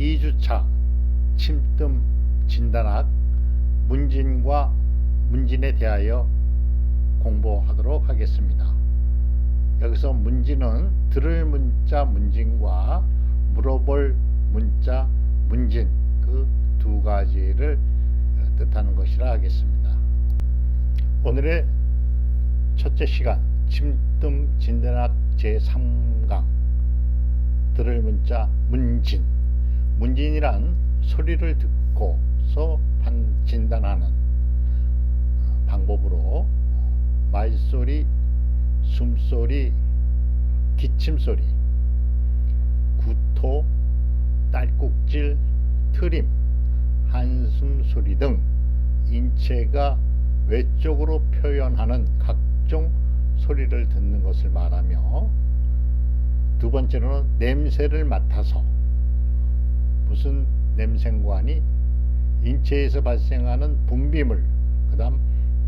2주차 침뜸 진단학 문진과 문진에 대하여 공부하도록 하겠습니다. 여기서 문진은 들을 문자 문진과 물어볼 문자 문진 그 두 가지를 뜻하는 것이라 하겠습니다. 오늘의 첫째 시간 침뜸 진단학 제3강 들을 문자 문진. 문진이란 소리를 듣고서 진단하는 방법으로 말소리, 숨소리, 기침소리, 구토, 딸꾹질, 트림, 한숨 소리 등 인체가 외적으로 표현하는 각종 소리를 듣는 것을 말하며, 두 번째로는 냄새를 맡아서 무슨 냄새관이 인체에서 발생하는 분비물, 그 다음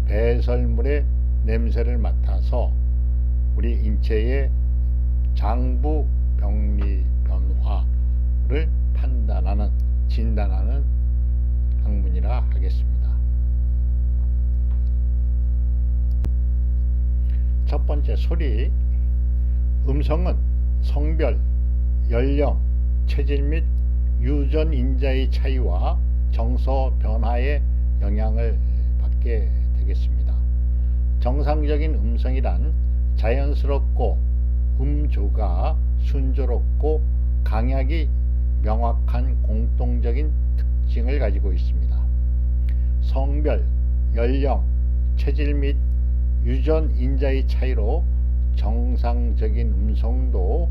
배설물의 냄새를 맡아서 우리 인체의 장부 병리 변화를 판단하는, 진단하는 학문이라 하겠습니다. 첫 번째 소리. 음성은 성별, 연령, 체질 및 유전 인자의 차이와 정서 변화에 영향을 받게 되겠습니다. 정상적인 음성이란 자연스럽고 음조가 순조롭고 강약이 명확한 공통적인 특징을 가지고 있습니다. 성별, 연령, 체질 및 유전 인자의 차이로 정상적인 음성도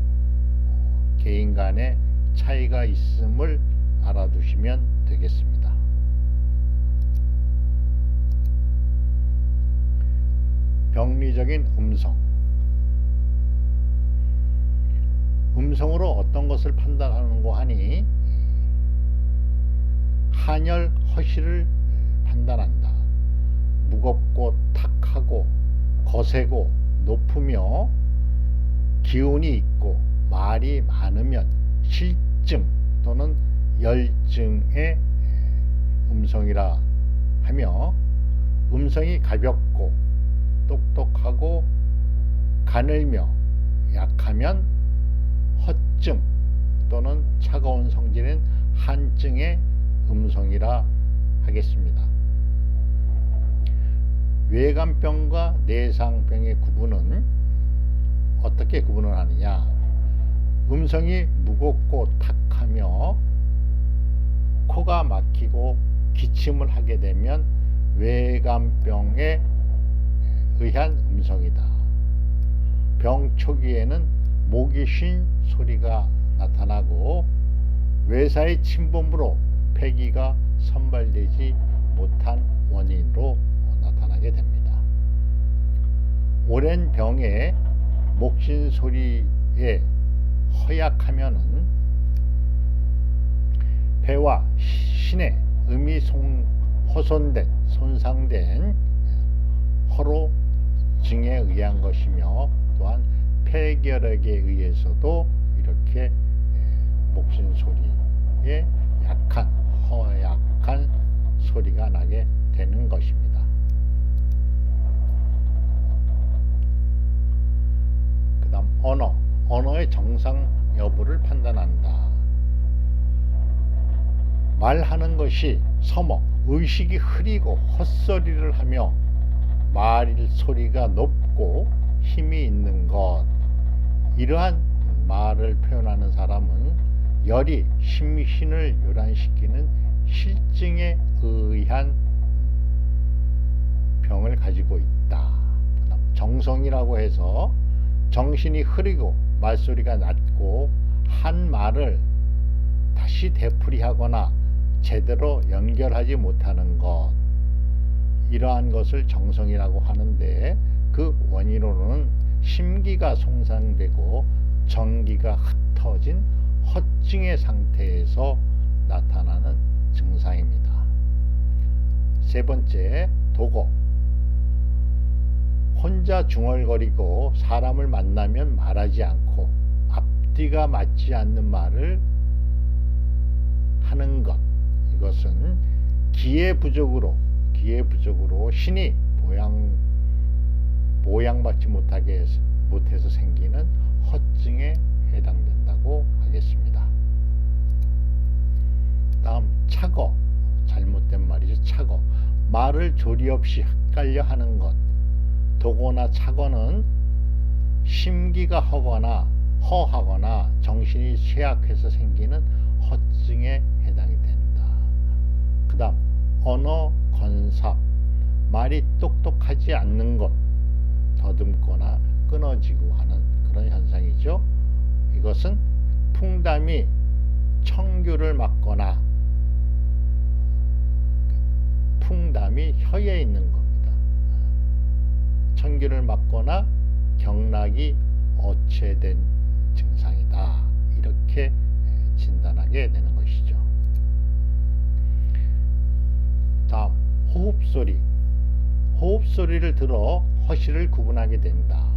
개인 간의 차이가 있음을 알아두시면 되겠습니다. 병리적인 음성. 음성으로 어떤 것을 판단하는고 하니, 한열, 허실을 판단한다. 무겁고 탁하고 거세고 높으며 기운이 있고 말이 많으면 실증 또는 열증의 음성이라 하며, 음성이 가볍고 똑똑하고 가늘며 약하면 허증 또는 차가운 성질인 한증의 음성이라 하겠습니다. 외감병과 내상병의 구분은 어떻게 구분을 하느냐? 음성이 무겁고 탁하며 코가 막히고 기침을 하게 되면 외감병에 의한 음성이다. 병 초기에는 목이 쉰 소리가 나타나고 외사의 침범으로 폐기가 선발되지 못한 원인으로 나타나게 됩니다. 오랜 병에 목쉰 소리에 허약하면은 폐와 신의 음이 훼손된, 손상된 허로증에 의한 것이며, 또한 폐결핵에 의해서도 이렇게 목쉰 소리에 약한, 허약한 소리가 나게 되는 것입니다. 그 다음 언어의 정상 여부를 판단한다. 말하는 것이 서먹, 의식이 흐리고 헛소리를 하며 말 소리가 높고 힘이 있는 것, 이러한 말을 표현하는 사람은 열이 심신을 요란시키는 실증에 의한 병을 가지고 있다. 정성이라고 해서 정신이 흐리고 말소리가 낮고 한 말을 다시 되풀이하거나 제대로 연결하지 못하는 것, 이러한 것을 정성이라고 하는데, 그 원인으로는 심기가 손상되고 정기가 흩어진 허증의 상태에서 나타나는 증상입니다. 세 번째, 도고. 혼자 중얼거리고 사람을 만나면 말하지 않고 앞뒤가 맞지 않는 말을 하는 것, 이것은 기의 부족으로 신이 보양받지 못해서 생기는 허증에 해당된다고 하겠습니다. 다음 착어, 잘못된 말이죠. 착어, 말을 조리 없이 헷갈려 하는 것. 도거나 착어는 심기가 허하거나 정신이 쇠약해서 생기는 허증에 해당이 된다. 그 다음 언어 건삽, 말이 똑똑하지 않는 것, 더듬거나 끊어지고 하는 그런 현상이죠. 이것은 풍담이 청규를 막거나 풍담이 혀에 있는 겁니다. 청규를 막거나 경락이 어체된 증상이다, 이렇게 진단하게 되는 것이죠. 다음 호흡소리. 호흡소리를 들어 허실을 구분하게 된다.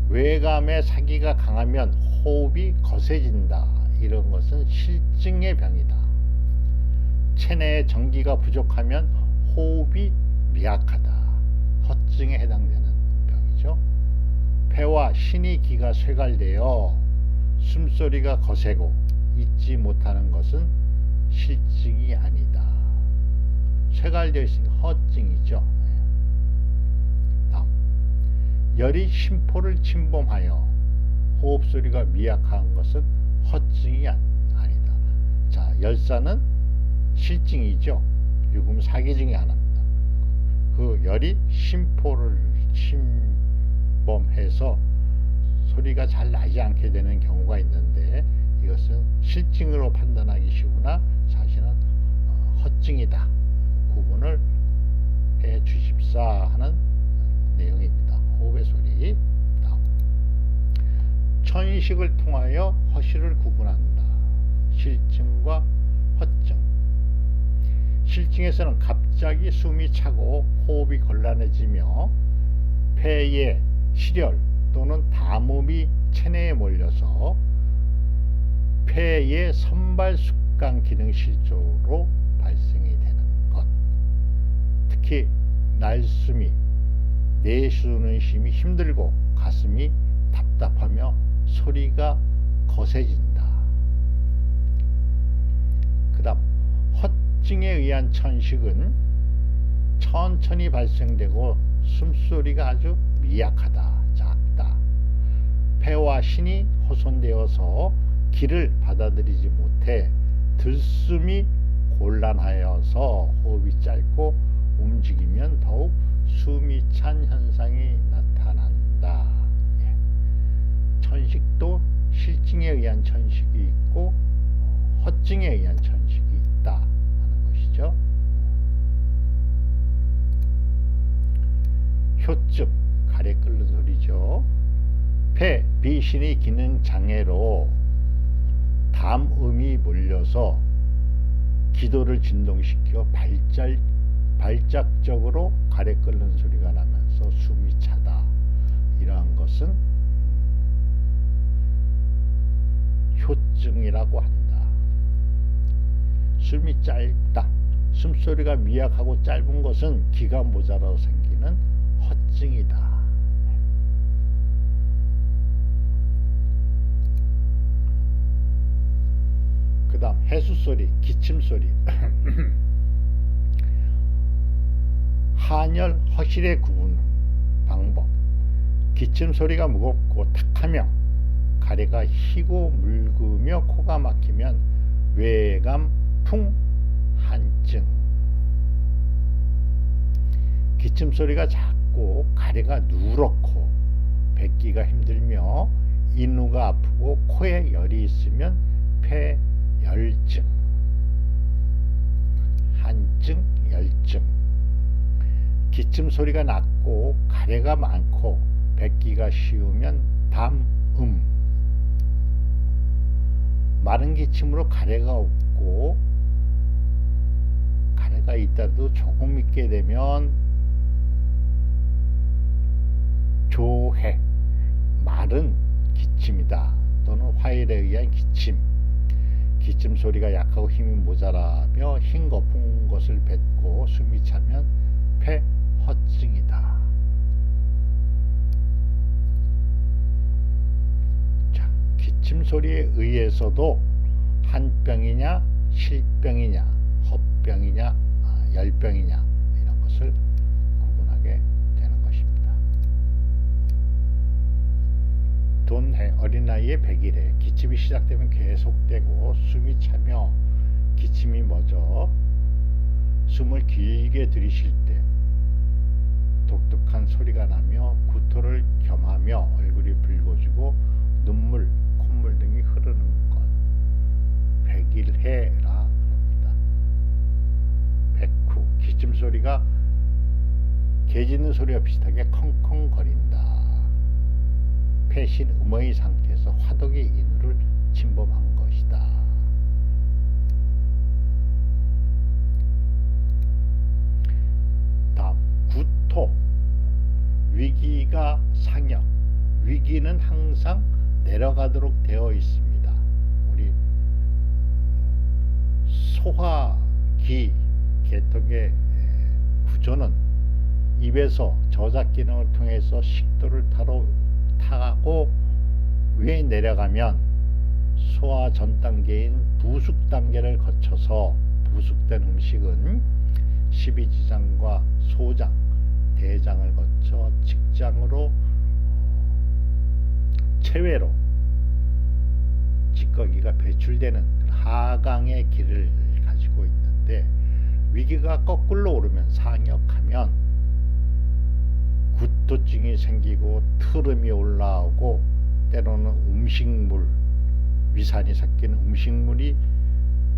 외감의 사기가 강하면 호흡이 거세진다. 이런 것은 실증의 병이다. 체내의 전기가 부족하면 호흡이 미약하다. 허증에 해당되는 병이죠. 폐와 신이 기가 쇠갈되어 숨소리가 거세고 잊지 못하는 것은 실증이 아니다. 쇠갈되어 있으니 허증이죠. 다음 열이 심포를 침범하여 호흡소리가 미약한 것은 허증이 아니다. 자, 열사는 실증이죠. 요금 사기 중에 하나입니다. 그 열이 심포를 침범해서 소리가 잘 나지 않게 되는 경우가 있는데, 이것은 실증으로 판단하기 쉬우나 사실은 허증이다. 구분을 해 주십사 하는 내용입니다. 호흡의 소리. 다음 천식을 통하여 허실을 구분한다. 실증과 허증. 실증에서는 갑자기 숨이 차고 호흡이 곤란해지며 폐에 실혈 또는 담음이 체내에 몰려서 폐의 선발 숙강 기능 실조로 발생이 되는 것. 특히 날숨이, 내쉬는 힘이 힘들고 가슴이 답답하며 소리가 거세진다. 그 다음 허증에 의한 천식은 천천히 발생되고 숨소리가 아주 미약하다, 작다. 폐와 신이 호손되어서 기를 받아들이지 못해 들숨이 곤란하여서 호흡이 짧고 움직이면 더욱 숨이 찬 현상이 나타난다. 천식도 실증에 의한 천식이 있고 허증에 의한 천식이 있다 하는 것이죠. 효증, 가래 끓는 소리죠. 폐, 비신의 기능 장애로 담음이 몰려서 기도를 진동시켜 발작적으로 가래 끓는 소리가 나면서 숨이 차다. 이러한 것은 효증이라고 한다. 숨이 짧다. 숨소리가 미약하고 짧은 것은 기가 모자라서 생기는 허증이다. 그 다음 해수소리, 기침소리. 한열, 허실의 구분 방법. 기침소리가 무겁고 탁하며 가래가 희고 묽으며 코가 막히면 외감 풍한증. 기침소리가 작고 가래가 누렇고 뱉기가 힘들며 인후가 아프고 코에 열이 있으면 폐열증, 한증, 열증. 기침소리가 낮고 가래가 많고 뱉기가 쉬우면 담음. 마른 기침으로 가래가 없고 가래가 있다도 조금 있게 되면 조해, 마른 기침이다. 또는 화열에 의한 기침. 기침 소리가 약하고 힘이 모자라며 흰 거품 것을 뱉고 숨이 차면 폐허증이다. 자, 기침 소리에 의해서도 한병이냐 실병이냐 허병이냐 열병이냐 이런 것을 구분하게 되는 것입니다. 돈해 어린아이의 100일에 기침이 시작되면 계속되고 숨이 차며 기침이 멎어 숨을 길게 들이쉴 때 독특한 소리가 나며 구토를 겸하며 얼굴이 붉어지고 눈물, 콧물 등이 흐르는 것, 백일해라 그럽니다. 백후, 기침 소리가 개 짖는 소리와 비슷하게 컹컹거린다. 폐신 음의 상태에서 화독이 인후를 침범한 것이다. 다음, 구토. 위기가 상역. 위기는 항상 내려가도록 되어 있습니다. 우리 소화기 계통의 구조는 입에서 저작 기능을 통해서 식도를 타고 위에 내려가면 소화 전 단계인 부숙 단계를 거쳐서 부숙된 음식은 십이지장과 소장, 대장을 거쳐 직장으로 체외로 찌꺼기가 배출되는 하강의 길을 가지고 있는데 위기가 거꾸로 오르면 상역하면 구토증이 생기고 트름이 올라오고 때로는 음식물, 위산이 섞인 음식물이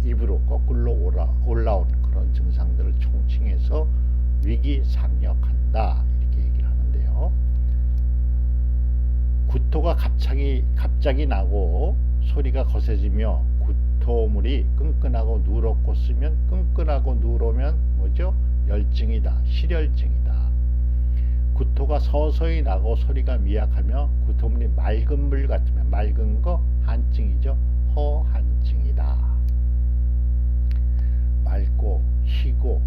입으로 거꾸로 올라오는 그런 증상들을 총칭해서 위기상역한다 이렇게 얘기를 하는데요. 구토가 갑자기 나고 소리가 거세지며 구토물이 끈끈하고 누렇고 쓰면 끈끈하고 누르면 뭐죠? 열증이다, 실열증이다. 구토가 서서히 나고 소리가 미약하며 구토물이 맑은 물 같으면 맑은 거 한증이죠. 허한증이다. 맑고 희고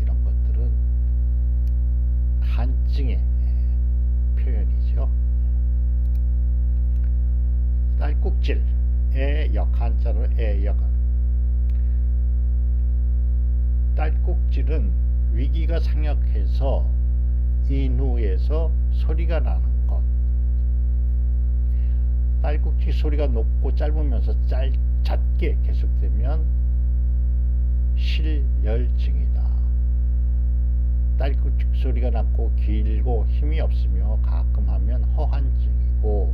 이런 것들은 한증의 표현이죠. 딸꾹질 애역 한자로 애역. 딸꾹질은 위기가 상역해서 인후에서 소리가 나는 것. 딸꾹질 소리가 높고 짧으면서 잦게 계속되면 실열증이다. 딸꾹질 소리가 낮고 길고 힘이 없으며 가끔 하면 허한증이고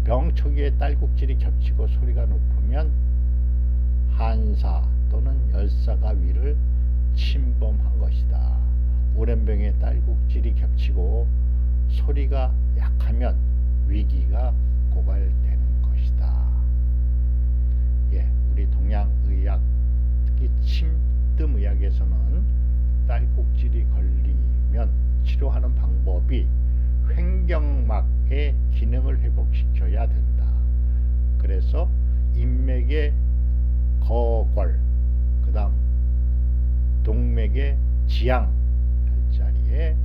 병 초기에 딸꾹질이 겹치고 소리가 높으면 한사 또는 열사가 위를 침범한 것이다. 오랜 병에 딸꾹질이 겹치고 소리가 약하면 위기가 고발되는 것이다. 예, 우리 동양의학 특히 침뜸의학에서는 딸꾹질이 걸리면 치료하는 방법이 횡경막의 기능을 회복시켜야 된다. 그래서 인맥의 거골, 그 다음 동맥의 지향 별자리에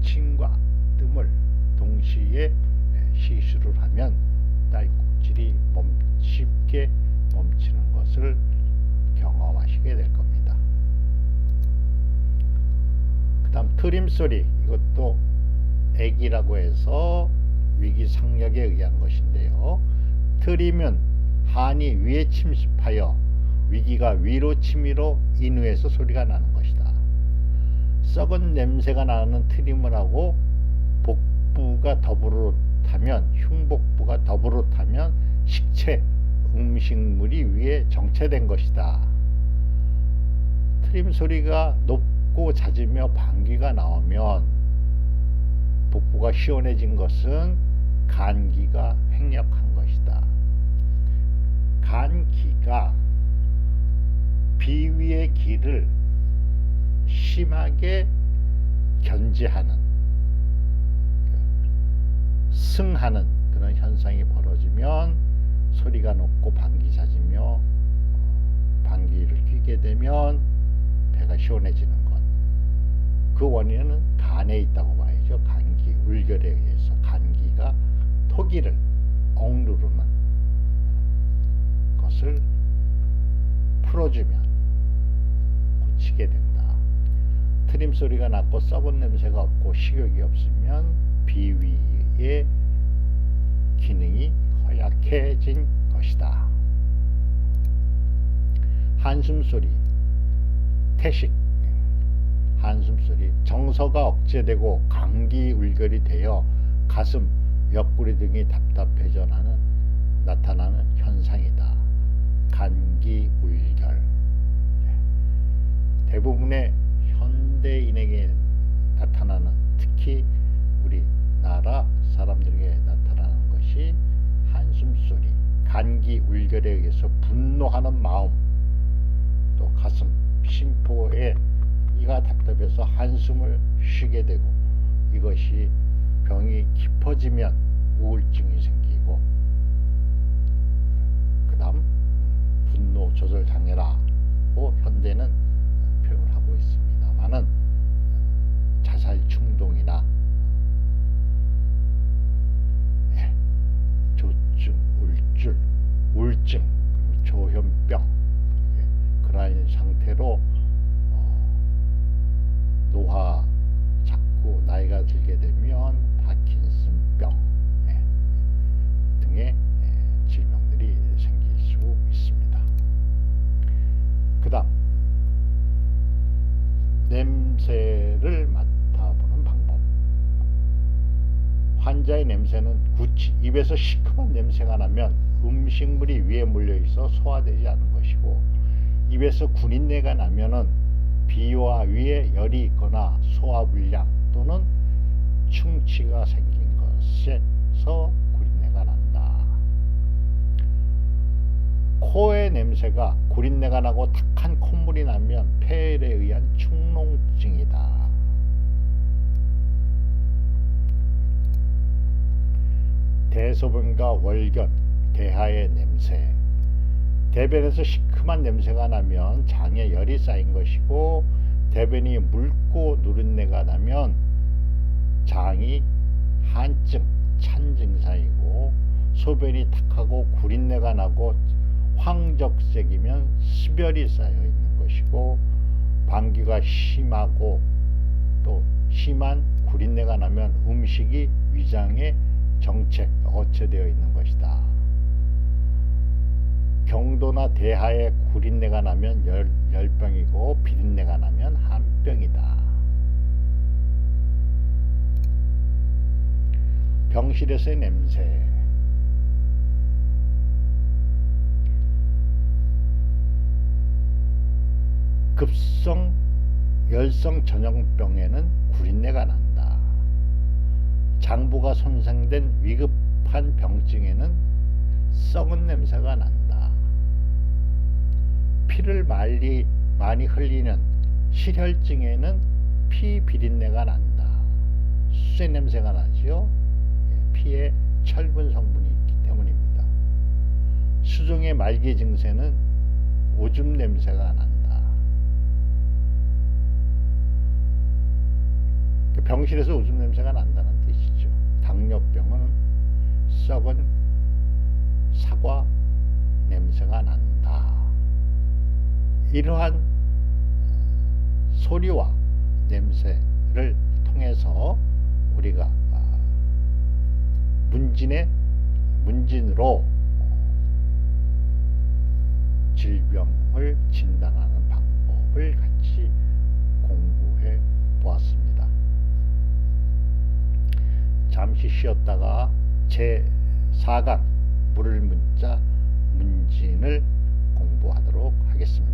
침과 뜸을 동시에 시술을 하면 딸꾹질이 쉽게 멈추는 것을 경험하시게 될 겁니다. 그 다음 트림소리, 이것도 액이라고 해서 위기상역에 의한 것인데요. 트림은 한이 위에 침습하여 위기가 위로 치미로 인후에서 소리가 나는 것이다. 썩은 냄새가 나는 트림을 하고 복부가 더불어 타면, 흉복부가 더불어 타면 식체, 음식물이 위에 정체된 것이다. 트림 소리가 높고 잦으며 방귀가 나오면 복부가 시원해진 것은 간기가 횡력한 것이다. 간기가 비위의 기를 심하게 견제하는, 승하는 그런 현상이 벌어지면 소리가 높고 방귀 잦으며 방귀를 뀌게 되면 배가 시원해지는 것. 그 원인은 간에 있다고 봐야죠. 감기 울결에 의해서 감기가 토기를 억누르는 것을 풀어주면 고치게 된다. 트림 소리가 났고 썩은 냄새가 없고 식욕이 없으면 비위의 기능이 허약해진 것이다. 한숨 소리, 태식, 한숨 소리, 정서가 억제되고 감기 울결이 되어 가슴, 옆구리 등이 답답해져 나타나는 현상이다. 감기 울결. 대부분의 현대인에게 나타나는, 특히 우리나라 사람들에게 나타나는 것이 한숨 소리, 감기 울결에 의해서 분노하는 마음, 또 가슴, 심포에 이가 답답해서 한숨을 쉬게 되고, 이것이 병이 깊어지면 우울증이 생기고, 그 다음 분노 조절 장애라고 현대는 표현을 하고 있습니다만은 자살 충동이나 조증, 우울증, 조현병, 그러한 상태로 노화, 자꾸 나이가 들게 되면 파킨슨병 등의 질병들이 생길 수 있습니다. 그 다음 냄새를 맡아보는 방법. 환자의 냄새는 구취, 입에서 시큼한 냄새가 나면 음식물이 위에 몰려있어 소화되지 않은 것이고, 입에서 구린내가 나면은 비와 위에 열이 있거나 소화불량 또는 충치가 생긴 것에서 구린내가 난다. 코의 냄새가 구린내가 나고 탁한 콧물이 나면 폐열에 의한 축농증이다. 대소변과 월견, 대하의 냄새. 대변에서 시큼한 냄새가 나면 장에 열이 쌓인 것이고, 대변이 묽고 누린내가 나면 장이 한증, 찬 증상이고, 소변이 탁하고 구린내가 나고 황적색이면 습열이 쌓여 있는 것이고, 방귀가 심하고 또 심한 구린내가 나면 음식이 위장에 어체되어 있는 것이다. 경도나 대하에 구린내가 나면 열병이고, 비린내가 나면 한병이다. 병실에서의 냄새. 급성 열성 전염병에는 구린내가 난다. 장부가 손상된 위급한 병증에는 썩은 냄새가 난다. 피를 많이 흘리는 실혈증에는 피 비린내가 난다. 수세 냄새가 나죠. 피에 철분 성분이 있기 때문입니다. 수종의 말기 증세는 오줌 냄새가 난다. 병실에서 오줌 냄새가 난다는 뜻이죠. 당뇨병은 썩은 사과 냄새가 난다. 이러한 소리와 냄새를 통해서 우리가 문진으로 질병을 진단하는 방법을 같이 공부해 보았습니다. 잠시 쉬었다가 제4강 물을 문자 문진을 공부하도록 하겠습니다.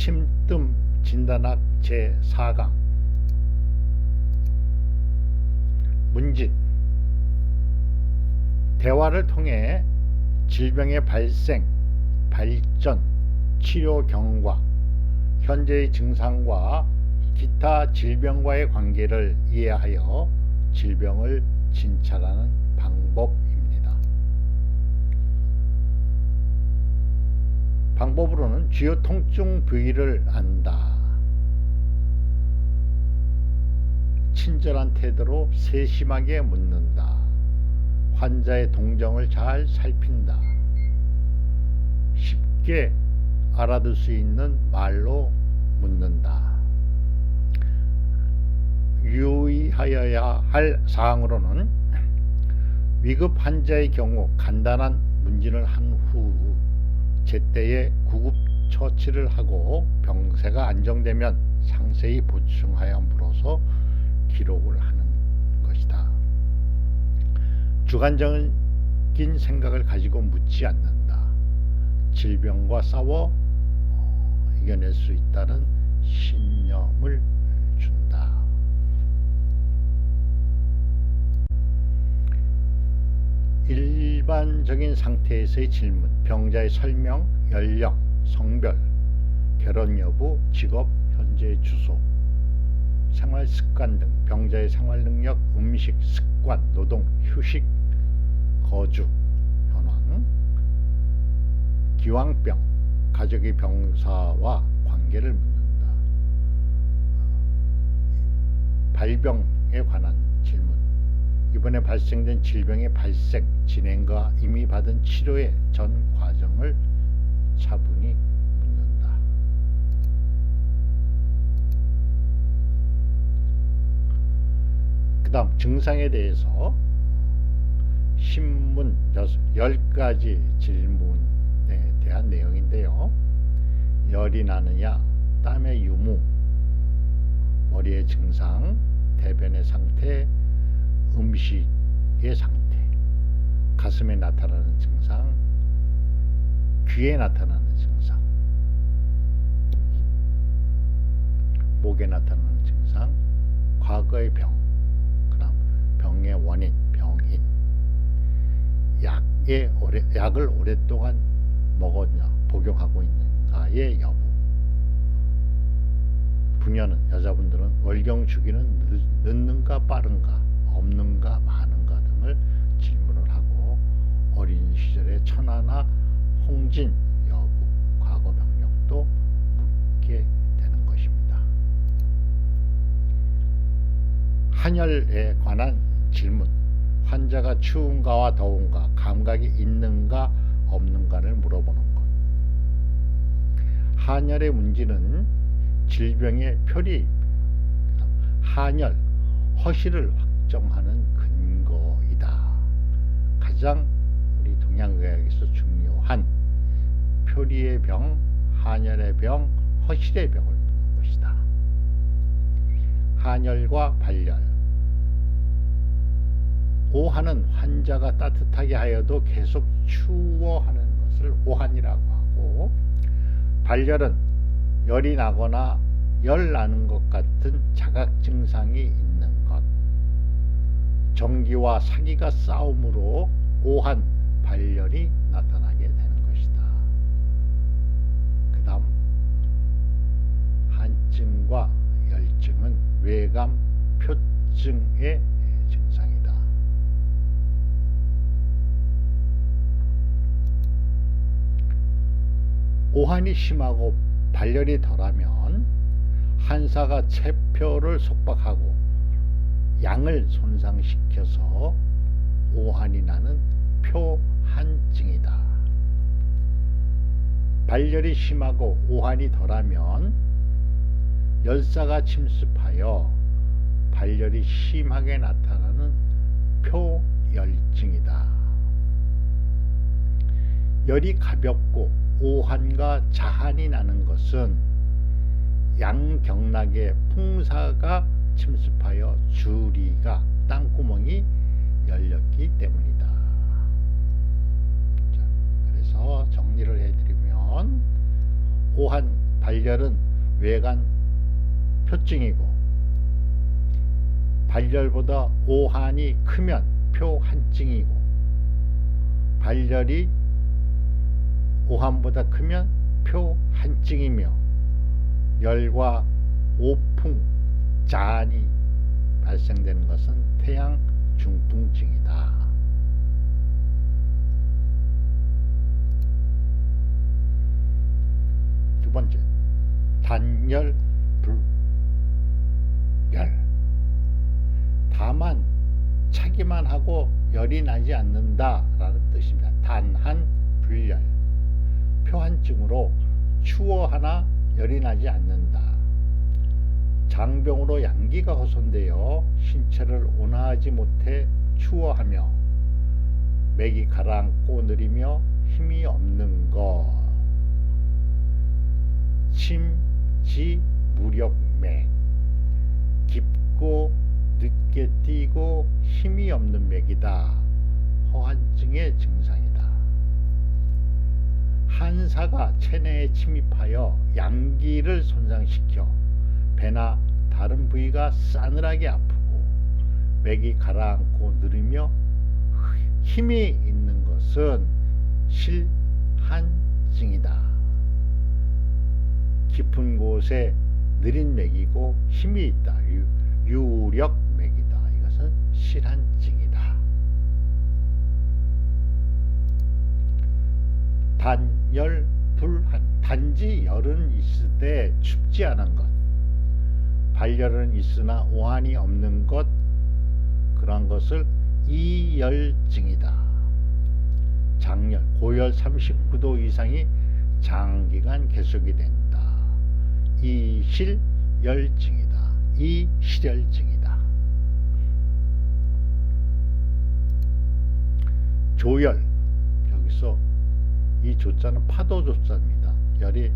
침뜸 진단학 제4강 문진. 대화를 통해 질병의 발생, 발전, 치료 경과, 현재의 증상과 기타 질병과의 관계를 이해하여 질병을 진찰하는 방법입니다. 방법으로는 주요 통증 부위를 안다. 친절한 태도로 세심하게 묻는다. 환자의 동정을 잘 살핀다. 쉽게 알아들 수 있는 말로 묻는다. 유의하여야 할 사항으로는 위급 환자의 경우 간단한 문진을 한 후 제때에 구급 처치를 하고 병세가 안정되면 상세히 보충하여 물어서 기록을 하는 것이다. 주관적인 생각을 가지고 묻지 않는다. 질병과 싸워 이겨낼 수 있다는 신념을 준다. 일반적인 상태에서의 질문, 병자의 설명, 연령, 성별, 결혼 여부, 직업, 현재 주소, 생활 습관 등 병자의 생활 능력, 음식, 습관, 노동, 휴식, 거주, 현황, 기왕병, 가족의 병사와 관계를 묻는다. 발병에 관한 질문, 이번에 발생된 질병의 발생, 진행과 이미 받은 치료의 전 과정을 차분히 묻는다. 그 다음 증상에 대해서 신문 10가지 질문에 대한 내용인데요. 열이 나느냐, 땀의 유무, 머리의 증상, 대변의 상태, 음식의 상태, 가슴에 나타나는 증상, 귀에 나타나는 증상, 목에 나타나는 증상, 과거의 병, 그다음 병의 원인, 병인, 약을 오랫동안 먹었냐, 복용하고 있는가의 여부, 부녀는, 여자분들은 월경 주기는 늦는가 빠른가, 없는가 많은가 등을 질문을 하고 어린 시절의 천하나 홍진 여부, 과거 병력도 묻게 되는 것입니다. 한열에 관한 질문, 환자가 추운가와 더운가, 감각이 있는가 없는가를 물어보는 것. 한열의 문제는 질병의 표리, 한열, 허실을 확정하는 근거이다. 가장 우리 동양의학에서 중요한 표리의 병, 한열의 병, 허실의 병을 묻는 것이다. 한열과 발열. 오한은 환자가 따뜻하게 하여도 계속 추워하는 것을 오한이라고 하고, 발열은 열이 나거나 열 나는 것 같은 자각 증상이 있는 것. 정기와 사기가 싸움으로 오한, 발열이 나타나게 되는 것이다. 그 다음 한증과 열증은 외감, 표증의 증상이다. 오한이 심하고 발열이 덜하면 한사가 체표를 속박하고 양을 손상시켜서 오한이 나는 표한증이다. 발열이 심하고 오한이 덜하면 열사가 침습하여 발열이 심하게 나타나는 표열증이다. 열이 가볍고 오한과 자한이 나는 것은 양경락의 풍사가 침습하여 주리가, 땅구멍이 열렸기 때문이다. 자, 그래서 정리를 해드리면 오한 발열은 외관 표증이고 발열보다 오한이 크면 표한증이고 발열이 오한보다 크면 표한증이며 열과 오풍, 잔이 발생되는 것은 태양 중풍증이다. 두 번째, 단열, 불열. 다만 차기만 하고 열이 나지 않는다라는 뜻입니다. 단한, 불열. 표한증으로 추워하나 열이 나지 않는다. 장병으로 양기가 훼손되어 신체를 온화하지 못해 추워하며 맥이 가라앉고 느리며 힘이 없는 것. 침지 무력맥. 깊고 늦게 뛰고 힘이 없는 맥이다. 허한증의 증상이다. 한사가 체내에 침입하여 양기를 손상시켜 배나 다른 부위가 싸늘하게 아프고 맥이 가라앉고 느리며 힘이 있는 것은 실한증이다. 깊은 곳에 느린 맥이고 힘이 있다. 유력맥이다. 이것은 실한증이다. 단열, 불한. 단지 열은 있으되 춥지 않은 것. 발열은 있으나 오한이 없는 것. 그러한 것을 이열증이다. 장열, 고열 39도 이상이 장기간 계속이 된다. 이실열증이다. 이실열증이다. 조열, 여기서 이 조자는 파도 조자입니다. 열이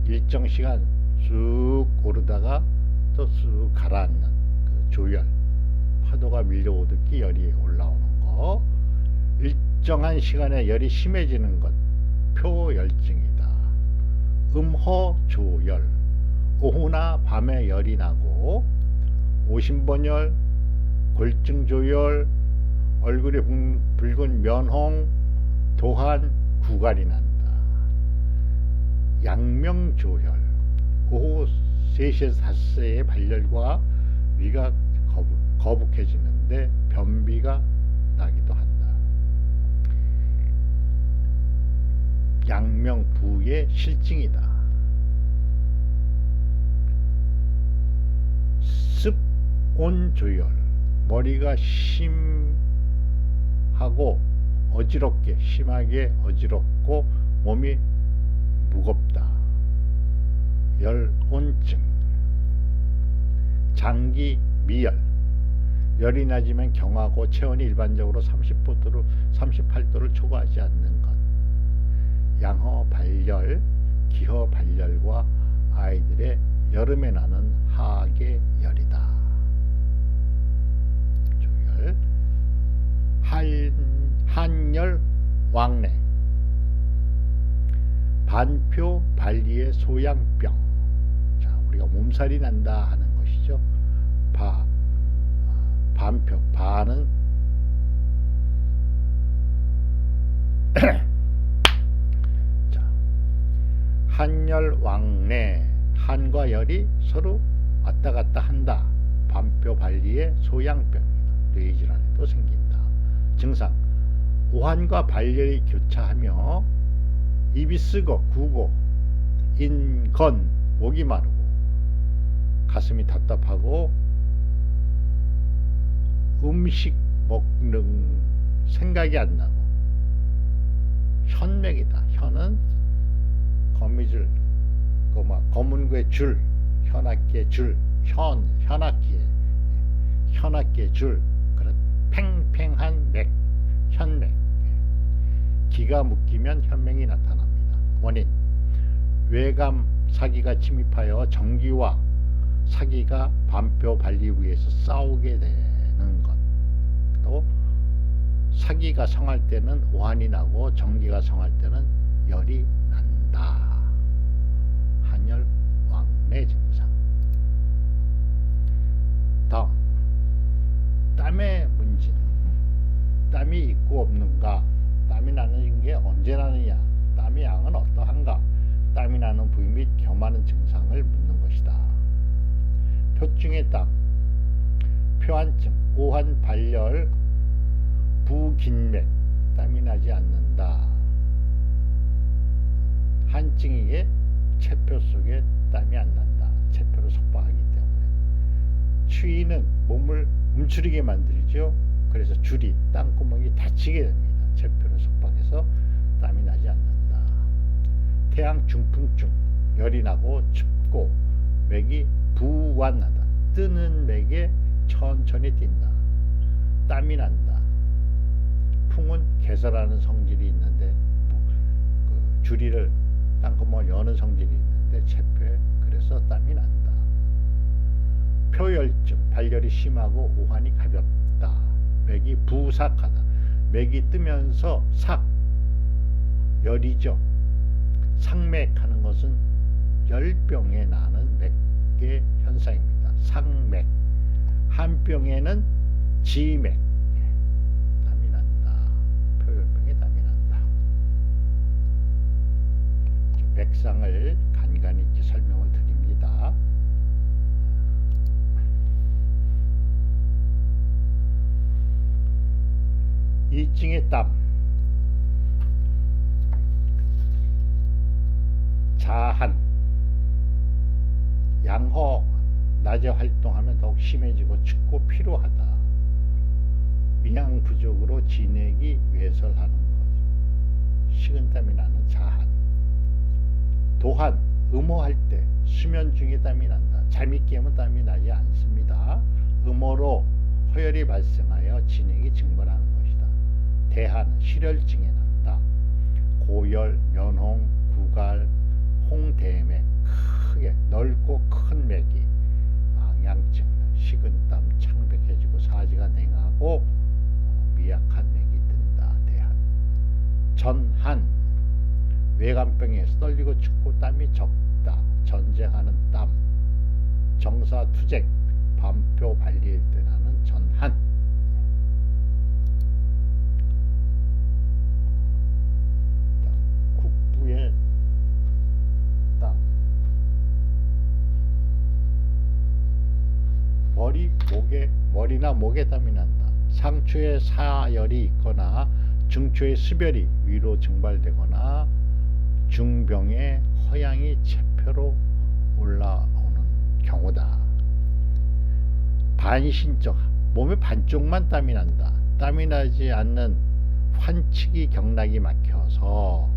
일정 시간 쭉 오르다가 또 쑥 가라앉는 그 조열. 파도가 밀려오듯이 열이 올라오는 거. 일정한 시간에 열이 심해지는 것. 표열증이다. 음호조열. 오후나 밤에 열이 나고 오심번열, 골증조열, 얼굴에 붉은 면홍, 도한, 구갈이 난다. 양명조열. 오후 3시에서 5시에 발열과 위가 거북해지는데 변비가 나기도 한다. 양명부의 실증이다. 습온조열. 머리가 심하고 어지럽게, 심하게 어지럽고 몸이 무겁다. 열온증. 장기 미열. 열이 나지만 경하고 체온이 일반적으로 38도를 초과하지 않는 것. 양허 발열, 기허 발열과 아이들의 여름에 나는 하계 열이다. 조열. 한열 왕래. 반표 발리의 소양병. 자, 우리가 몸살이 난다 하는 것이죠. 반표. 반은 자, 한열 왕래. 한과 열이 서로 왔다 갔다 한다. 반표 발리의 소양병. 뇌질환에도 생긴다. 증상. 오한과 발열이 교차하며 입이 쓰고 구고 인건 목이 마르고 가슴이 답답하고 음식 먹는 생각이 안 나고 현맥이다. 현은 거미줄 검은괴 줄, 현악기의 줄, 현악기의 줄. 그런 팽팽한 맥, 현맥. 기가 묶이면 현맥이 나타납니다. 원인. 외감 사기가 침입하여 전기와 사기가 반표 발리 위에서 싸우게 되는 것. 또 사기가 성할 때는 오한이 나고 전기가 성할 때는 열이 난다. 한열 부위 및 겸하는 증상을 묻는 것이다. 표증의 땀, 표한증, 오한 발열, 부긴맥, 땀이 나지 않는다. 한증이게 체표 속에 땀이 안 난다. 체표로 속박하기 때문에. 추위는 몸을 움츠리게 만들죠. 그래서 줄이, 땀구멍이 닫히게 됩니다. 체표로 속박해서 땀이 나지 않는다. 태양 중풍증, 열이 나고 춥고 맥이 부완하다. 뜨는 맥에 천천히 뛴다. 땀이 난다. 풍은 개설하는 성질이 있는데 그 주리를 땅구멍을 여는 성질이 있는데 체표에 그래서 땀이 난다. 표열증, 발열이 심하고 오한이 가볍다. 맥이 부삭하다. 맥이 뜨면서 삭, 열이죠. 상맥하는 것은 열병에 나는 맥의 현상입니다. 상맥. 한 병에는 지맥. 땀이 난다. 표열병에 땀이 난다. 맥상을 간간히 이렇게 설명을 드립니다. 이증의 땀, 자한, 양호, 낮에 활동하면 더욱 심해지고 춥고 피로하다. 위양 부족으로 진액이 외설하는 것, 식은땀이 나는 자한. 도한, 음호할 때 수면 중에 땀이 난다. 잠이 깨면 땀이 나지 않습니다. 음호로 허열이 발생하여 진액이 증발하는 것이다. 대한, 실혈증에 난다. 고열, 면홍, 구갈, 홍대맥, 크게 넓고 큰 맥이 망양증, 식은땀, 창백해지고 사지가 냉하고 미약한 맥이 든다. 대한. 전한, 외간병에서 떨리고 춥고 땀이 적다. 전쟁하는 땀. 정사투쟁, 반표 발리일 때 나는 전한. 국부의 땀. 머리나 목에 땀이 난다. 상추에 사열이 있거나 중추에 수별이 위로 증발되거나 중병의 허양이 체표로 올라오는 경우다. 반신적, 몸의 반쪽만 땀이 난다. 땀이 나지 않는 환치기 경락이 막혀서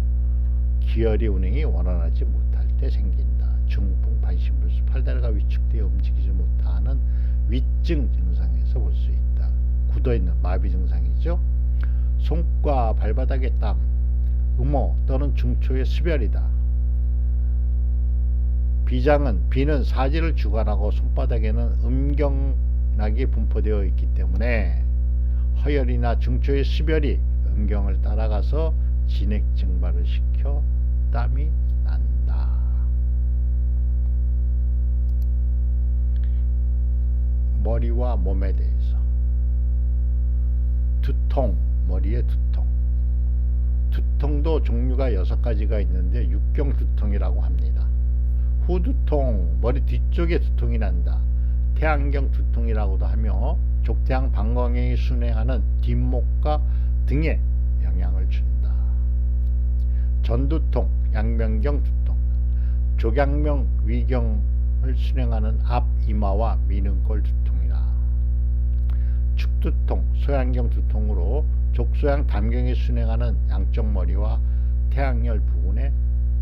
기혈이 운행이 원활하지 못할 때 생긴다. 중풍, 반신불수, 팔다리가 위축되어 움직이지 못하는 위증 증상에서 볼 수 있다. 굳어있는 마비 증상이죠. 손과 발바닥의 땀, 음호 또는 중초의 수별이다. 비는 사지를 주관하고 손바닥에는 음경락이 분포되어 있기 때문에 허열이나 중초의 수별이 음경을 따라가서 진액 증발을 시켜 땀이 난다. 머리와 몸에 대해서. 두통, 머리의 두통. 두통도 종류가 6가지가 있는데 육경 두통이라고 합니다. 후두통, 머리 뒤쪽에 두통이 난다. 태안경 두통이라고도 하며 족대양 방광경이 순회하는 뒷목과 등에 영향을 준다. 전두통, 양면경 두통, 족양명 위경을 순행하는 앞 이마와 미능골 두통이다. 축두통, 소양경 두통으로 족소양 담경이 순행하는 양쪽 머리와 태양열 부분의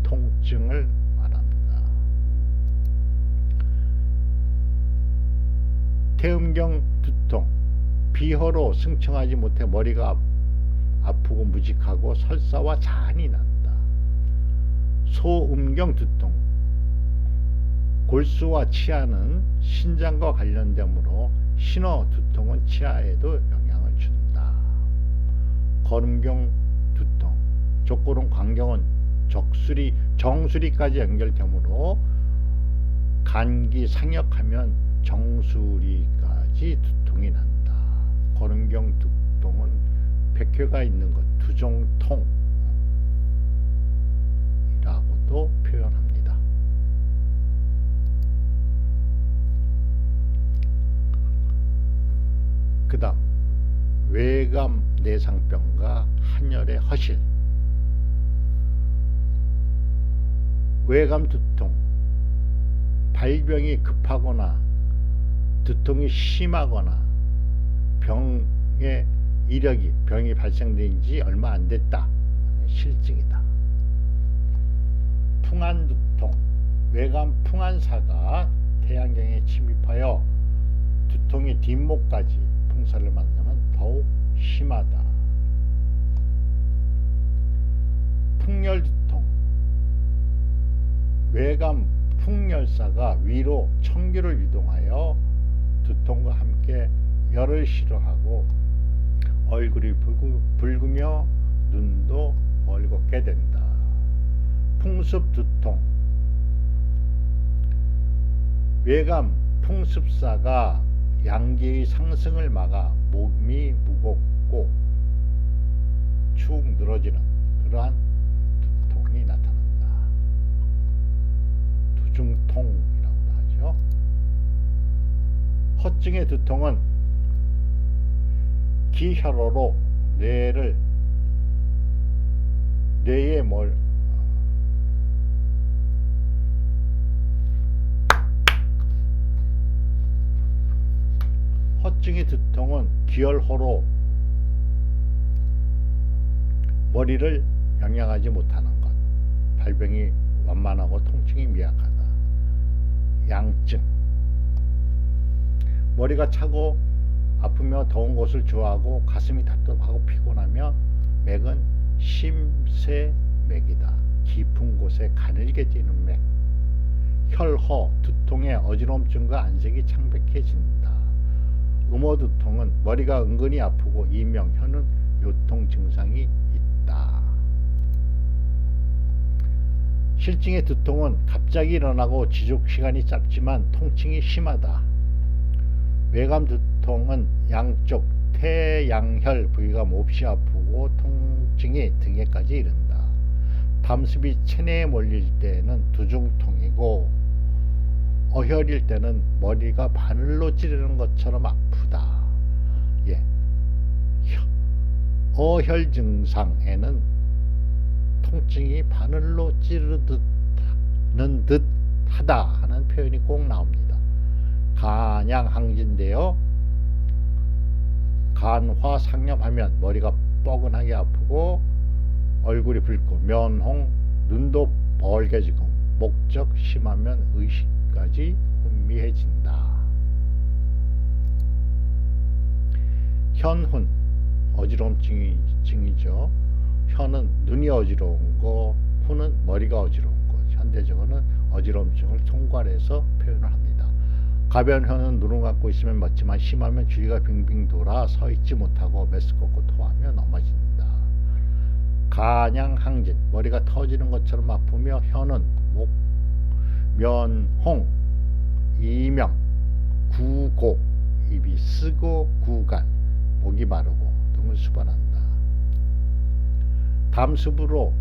통증을 말합니다. 태음경 두통, 비허로 승청하지 못해 머리가 아프고 무직하고 설사와 잔이 난다. 소음경 두통, 골수와 치아는 신장과 관련되므로 신어 두통은 치아에도 영향을 준다. 거름경 두통, 족고름 광경은 정수리까지 연결되므로 간기 상역하면 정수리까지 두통이 난다. 거름경 두통은 백회가 있는 것, 두종통이라고도 표현합니다. 대상병과 한열의 허실, 외감 두통, 발병이 급하거나 두통이 심하거나 병이 발생된 지 얼마 안 됐다. 실증이다. 풍한두통, 외감 풍한사가 태양경에 침입하여 두통이 뒷목까지 풍사를 만나면 더욱 심하다. 풍열두통, 외감 풍열사가 위로 청규를 유동하여 두통과 함께 열을 싫어하고 얼굴이 붉으며 눈도 벌겋게 된다. 풍습두통, 외감 풍습사가 양기의 상승을 막아 몸이 무겁고 축 늘어지는 그러한 두통이 나타난다. 두중통이라고도 하죠. 허증의 두통은 기혈호로 뇌의 허증의 두통은 기혈호로 머리를 영양하지 못하는 것, 발병이 완만하고 통증이 미약하다. 양증, 머리가 차고 아프며 더운 곳을 좋아하고 가슴이 답답하고 피곤하며 맥은 심쇄맥이다. 깊은 곳에 가늘게 뛰는 맥. 혈허, 두통의 어지러움증과 안색이 창백해진다. 음호두통은 머리가 은근히 아프고 이명, 혀는 요통 증상이 있다. 실증의 두통은 갑자기 일어나고 지속시간이 짧지만 통증이 심하다. 외감 두통은 양쪽 태양혈 부위가 몹시 아프고 통증이 등에까지 이른다. 담습이 체내에 몰릴 때는 두중통이고 어혈일 때는 머리가 바늘로 찌르는 것처럼 아프다. 어혈 증상에는 통증이 바늘로 찌르는 듯 하다 하는 표현이 꼭 나옵니다. 간양항진인데요. 간화 상염하면 머리가 뻐근하게 아프고 얼굴이 붉고 면홍, 눈도 벌개지고 목적 심하면 의식까지 혼미해진다. 현훈, 어지러움증이죠. 현은 눈이 어지러운 거, 훈은 머리가 어지러운 거. 현대적으로는 어지러움증을 총괄해서 표현을 합니다. 가벼운 현은 눈을 감고 있으면 멋지만 심하면 주위가 빙빙 돌아 서 있지 못하고 메스껍고 토하며 넘어진다. 간양항진, 머리가 터지는 것처럼 아프며 현은 목, 면홍, 이명, 구고, 입이 쓰고 구간, 목이 마르고 등을 수반한다. 담습으로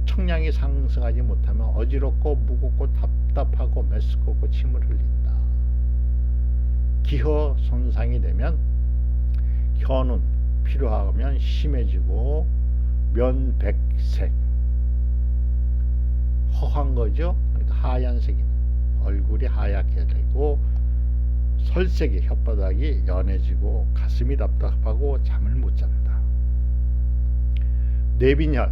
청량이 상승하지 못하면 어지럽고 무겁고 답답하고 메스껍고 침을 흘린다. 기허 손상이 되면 혀는 필요하면 심해지고 면백색, 허한 거죠. 그러니까 하얀색이, 얼굴이 하얗게 되고 설색이, 혓바닥이 연해지고 가슴이 답답하고 잠을 못 잔다. 뇌빈혈,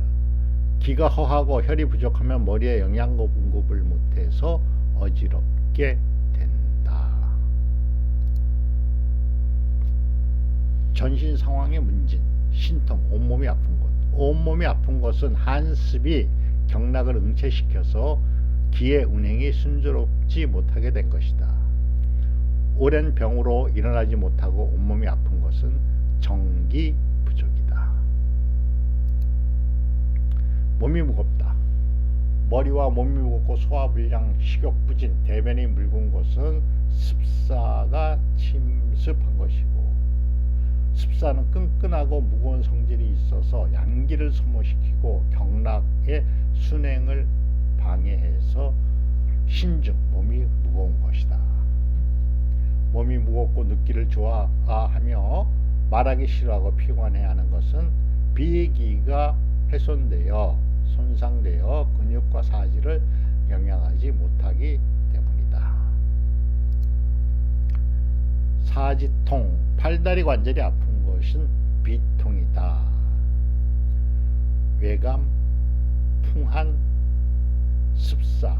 기가 허하고 혈이 부족하면 머리에 영양 공급을 못해서 어지럽게 된다. 전신 상황의 문진, 신통, 온몸이 아픈 것. 온몸이 아픈 것은 한습이 경락을 응체시켜서 기의 운행이 순조롭지 못하게 된 것이다. 오랜 병으로 일어나지 못하고 온몸이 아픈 것은 정기 부족이다. 몸이 무겁다. 머리와 몸이 무겁고 소화불량, 식욕부진, 대변이 묽은 것은 습사가 침습한 것이고, 습사는 끈끈하고 무거운 성질이 있어서 양기를 소모시키고 경락의 순행을 방해해서 신증, 몸이 무거운 것이다. 몸이 무겁고 눕기를 좋아하며 말하기 싫어하고 피곤해하는 것은 비기가 훼손되어 손상되어 근육과 사지를 영향하지 못하기 때문이다. 사지통, 팔다리 관절이 아픈 것은 비통이다. 외감, 풍한, 습사가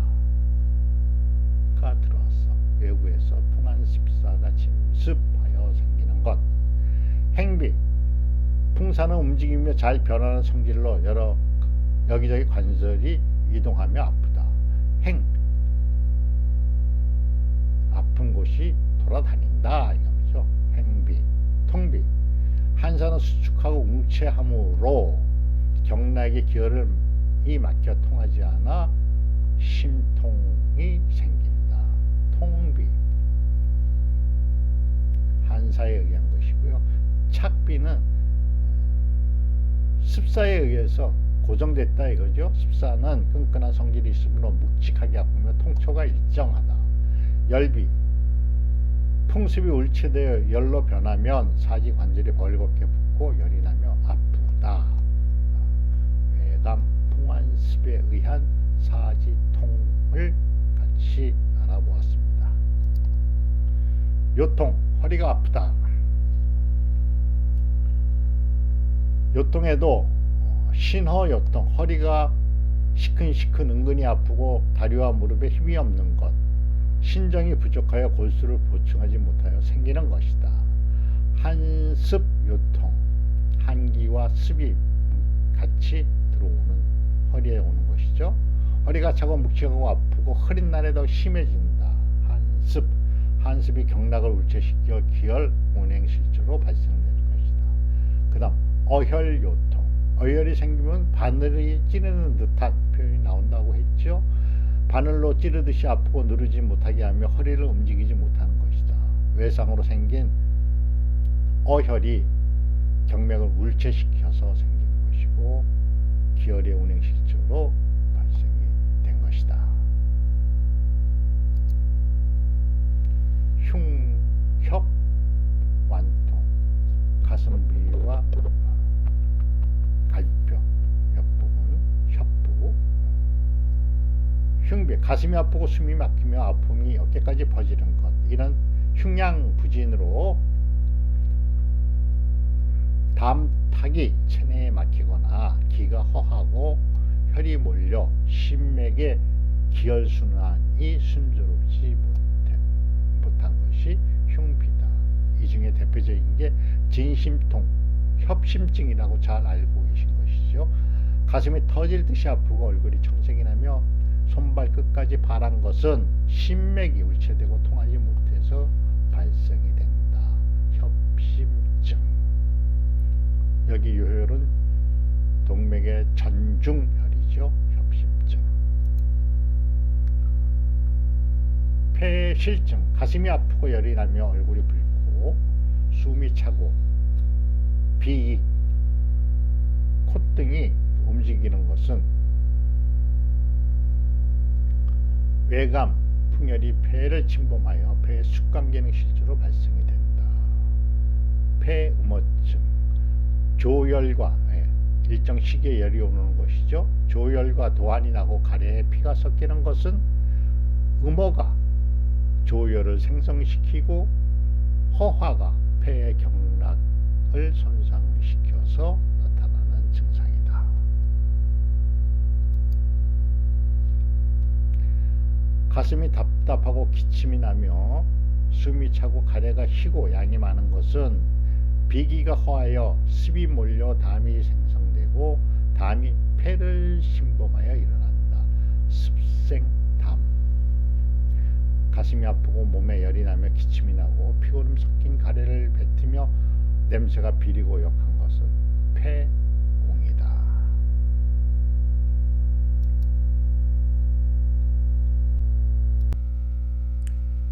들어왔어. 외부에서 풍한 습사가 침습하여 생기는 것. 행비, 풍사는 움직이며 잘 변하는 성질로 여기저기 관절이 이동하며 아프다. 행, 아픈 곳이 돌아다닌다 이거죠. 행비, 통비, 한산은 수축하고 웅체함으로 경락의 기혈이 막혀 통하지 않아 심통이 생긴다. 통비, 한사에 의한 것이고요. 착비는 습사에 의해서 고정됐다 이거죠. 습사는 끈끈한 성질이 있으므로 묵직하게 아프며 통초가 일정하다. 열비, 풍습이 울체되어 열로 변하면 사지 관절이 벌겋게 붓고 열이 나며 아프다. 외감, 풍한습에 의한 사지통을 같이 알아보았습니다. 요통, 허리가 아프다. 요통에도 신허요통, 허리가 시큰시큰 은근히 아프고 다리와 무릎에 힘이 없는 것, 신정이 부족하여 골수를 보충하지 못하여 생기는 것이다. 한습요통, 한기와 습이 같이 들어오는 허리에 오는 것이죠. 허리가 차고 묵직하고 아프고 흐린 날에 더 심해진다. 한습, 한습이 경락을 울체시켜 기혈 운행실조로 발생되는 것이다. 그 다음 어혈요통, 어혈이 생기면 바늘이 찌르는 듯한 표현이 나온다고 했죠. 바늘로 찌르듯이 아프고 누르지 못하게 하며 허리를 움직이지 못하는 것이다. 외상으로 생긴 어혈이 경맥을 울체시켜서 생기는 것이고 기혈의 운행실조로 발생이 된 것이다. 흉, 협, 완통, 가슴 부위와 갈비뼈 옆부분, 협부. 흉비, 가슴이 아프고 숨이 막히며 아픔이 어깨까지 퍼지는 것. 이런 흉양부진으로 담탁이 체내에 막히거나 기가 허하고 혈이 몰려 심맥의 기혈순환이 순조롭지 못한 것이 흉비다. 이 중에 대표적인 게 진심통, 협심증이라고 잘 알고 계신 것이죠. 가슴이 터질 듯이 아프고 얼굴이 청색이 나며 손발 끝까지 파란 것은 심맥이 울체되고 통하지 못해서 발생이 된다. 협심증. 여기 요혈은 동맥의 전중혈이죠. 협심증. 폐실증, 가슴이 아프고 열이 나며 얼굴이 붉고 숨이 차고 비익, 콧등이 움직이는 것은 외감, 풍열이 폐를 침범하여 폐의 숙관기능 실조로 발생이 된다. 폐음어증, 조열과 일정 시기에 열이 오는 것이죠. 조열과 도안이 나고 가래에 피가 섞이는 것은 음어가 조열을 생성시키고 허화가 폐의 경락을 손상시켜서 나타나는 증상이다. 가슴이 답답하고 기침이 나며 숨이 차고 가래가 희고 양이 많은 것은 비기가 허하여 습이 몰려 담이 생성되고 담이 폐를 침범하여 일어난다. 습생담. 가슴이 아프고 몸에 열이 나며 기침이 나고 피고름 섞인 가래를 뱉으며 냄새가 비리고 역한 것은 폐옹이다.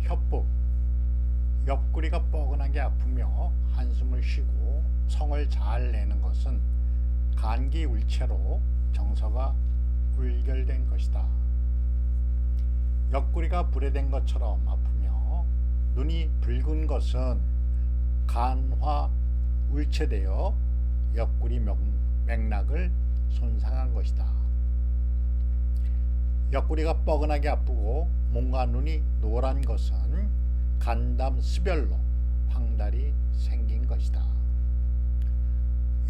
협부, 옆구리가 뻐근하게 아프며 한숨을 쉬고 성을 잘 내는 것은 간기 울체로 정서가 울결된 것이다. 옆구리가 불에된 것처럼 아프며 눈이 붉은 것은 간화 울체되어 옆구리 맥락을 손상한 것이다. 옆구리가 뻐근하게 아프고 몸과 눈이 노란 것은 간담 스별로 황달이 생긴 것이다.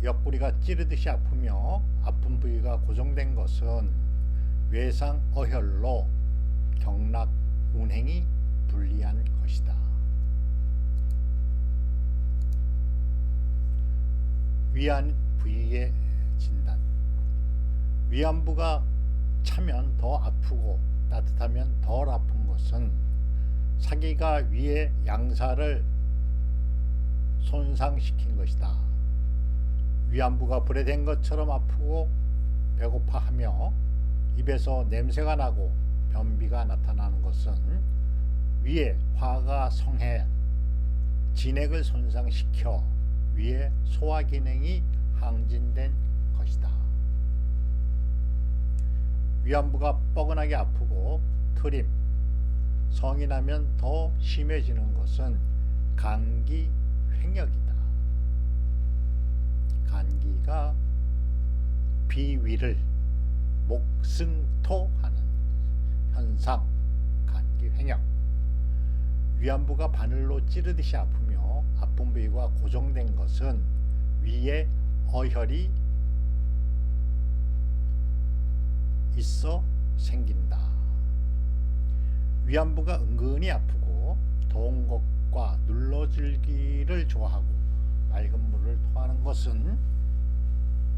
옆구리가 찌르듯이 아프며 아픈 부위가 고정된 것은 외상 어혈로 경락 운행이 불리한 것이다. 위안 부위의 진단. 위안부가 차면 더 아프고 따뜻하면 덜 아픈 것은 사기가 위의 양사를 손상시킨 것이다. 위안부가 불에 댄 것처럼 아프고 배고파하며 입에서 냄새가 나고 변비가 나타나는 것은 위의 화가 성해 진액을 손상시켜 위의 소화 기능이 항진된 것이다. 위안부가 뻐근하게 아프고 트림, 성이 나면 더 심해지는 것은 감기 횡역이다. 감기가 비위를 목승토하는 현상, 감기 횡역. 위안부가 바늘로 찌르듯이 아프며 아픈 부위가 고정된 것은 위에 어혈이 있어 생긴다. 위안부가 은근히 아프고 더운 것과 눌러줄기를 좋아하고 맑은 물을 토하는 것은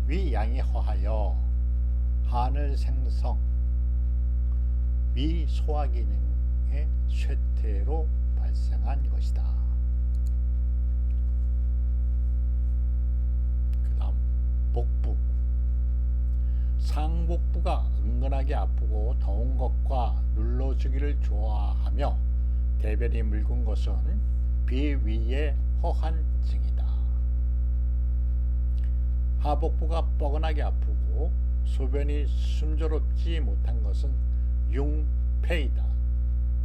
위 양이 허하여 한을 생성, 위 소화 기능의 쇠퇴로 발생한 것이다. 그 다음 복부. 상복부가 은근하게 아프고 더운 것과 눌러주기를 좋아하며 대변이 묽은 것은 비위의 허한 증이다. 하복부가 뻐근하게 아프고 소변이 순조롭지 못한 것은 융폐이다.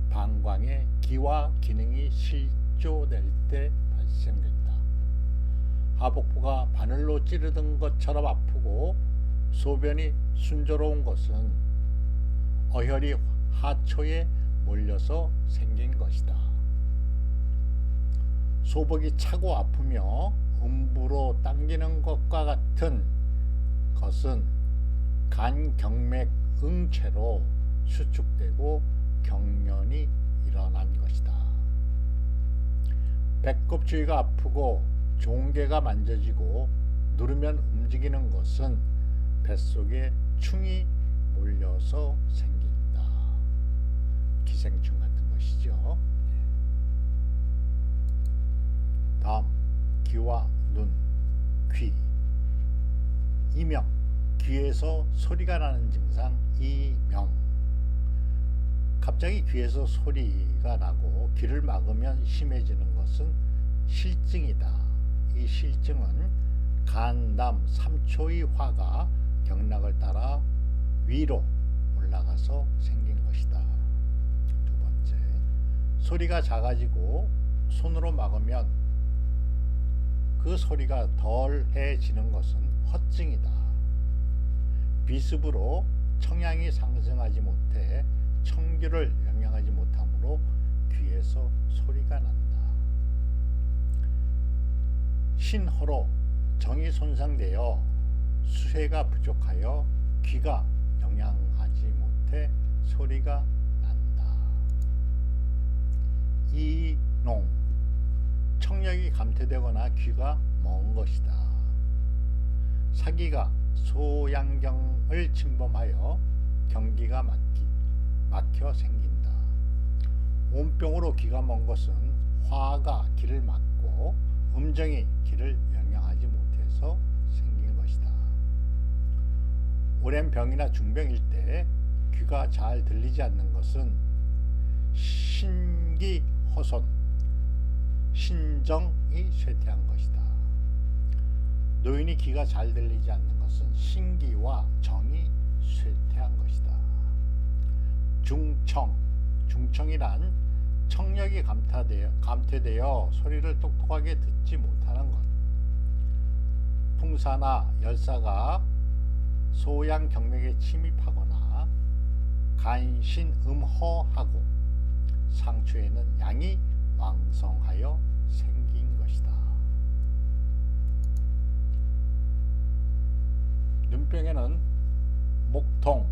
방광의 기와 기능이 실조될 때 발생된다. 하복부가 바늘로 찌르던 것처럼 아프고 소변이 순조로운 것은 어혈이 하초에 몰려서 생긴 것이다. 소복이 차고 아프며 음부로 당기는 것과 같은 것은 간경맥 응체로 수축되고 경련이 일어난 것이다. 배꼽 주위가 아프고 종괴가 만져지고 누르면 움직이는 것은 뱃속에 충이 몰려서 생긴다. 기생충 같은 것이죠. 다음 귀와 눈, 귀. 이명, 귀에서 소리가 나는 증상 이명. 갑자기 귀에서 소리가 나고 귀를 막으면 심해지는 것은 실증이다. 이 실증은 간담 3초의 화가 경락을 따라 위로 올라가서 생긴 것이다. 두 번째, 소리가 작아지고 손으로 막으면 그 소리가 덜해지는 것은 허증이다. 비습으로 청량이 상승하지 못해 청규를 영향하지 못하므로 귀에서 소리가 난다. 신호로 정이 손상되어 수혜가 부족하여 귀가 영향하지 못해 소리가 난다. 이농, 청력이 감퇴되거나 귀가 먼 것이다. 사기가 소양경을 침범하여 경기가 막혀 생긴다. 온병으로 귀가 먼 것은 화가 귀를 막고 음정이 귀를 영향하지 못해서 생긴 것이다. 오랜 병이나 중병일 때 귀가 잘 들리지 않는 것은 신기허손, 신정이 쇠퇴한 것이다. 노인이 귀가 잘 들리지 않는 것은 신기와 정이 쇠퇴한 것이다. 중청이란 청력이 감퇴되어 소리를 똑똑하게 듣지 못하는 것. 풍사나 열사가 소양 경맥에 침입하거나 간신음허하고 상추에는 양이 왕성하여 생긴 것이다. 눈병에는 목통,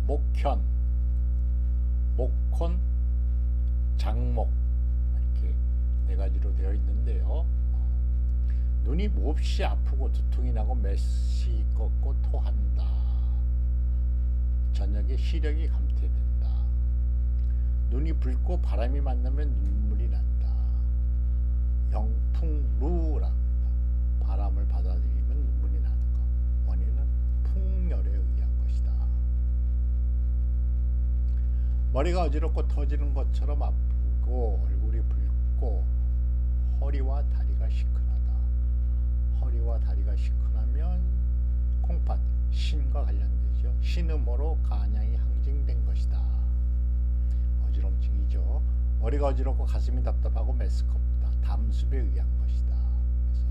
목현, 목혼, 장목 이렇게 네 가지로 되어 있는데요. 눈이 몹시 아프고 두통이 나고 메시 꺾고 토한다. 저녁에 시력이 감퇴된다. 눈이 붉고 바람이 만나면 눈물이 난다. 영풍루랍니다. 바람을 받아들이면 눈물이 나는 것. 원인은 풍열에 의한 것이다. 머리가 어지럽고 터지는 것처럼 아프고 얼굴이 붉고 허리와 다리가 시큰하다. 허리와 다리가 시큰하면 콩팥, 신과 관련되죠. 신음으로 간양이 항진된 것이다. 어지럼증이죠. 머리가 어지럽고 가슴이 답답하고 메스껍다. 담습에 의한 것이다. 그래서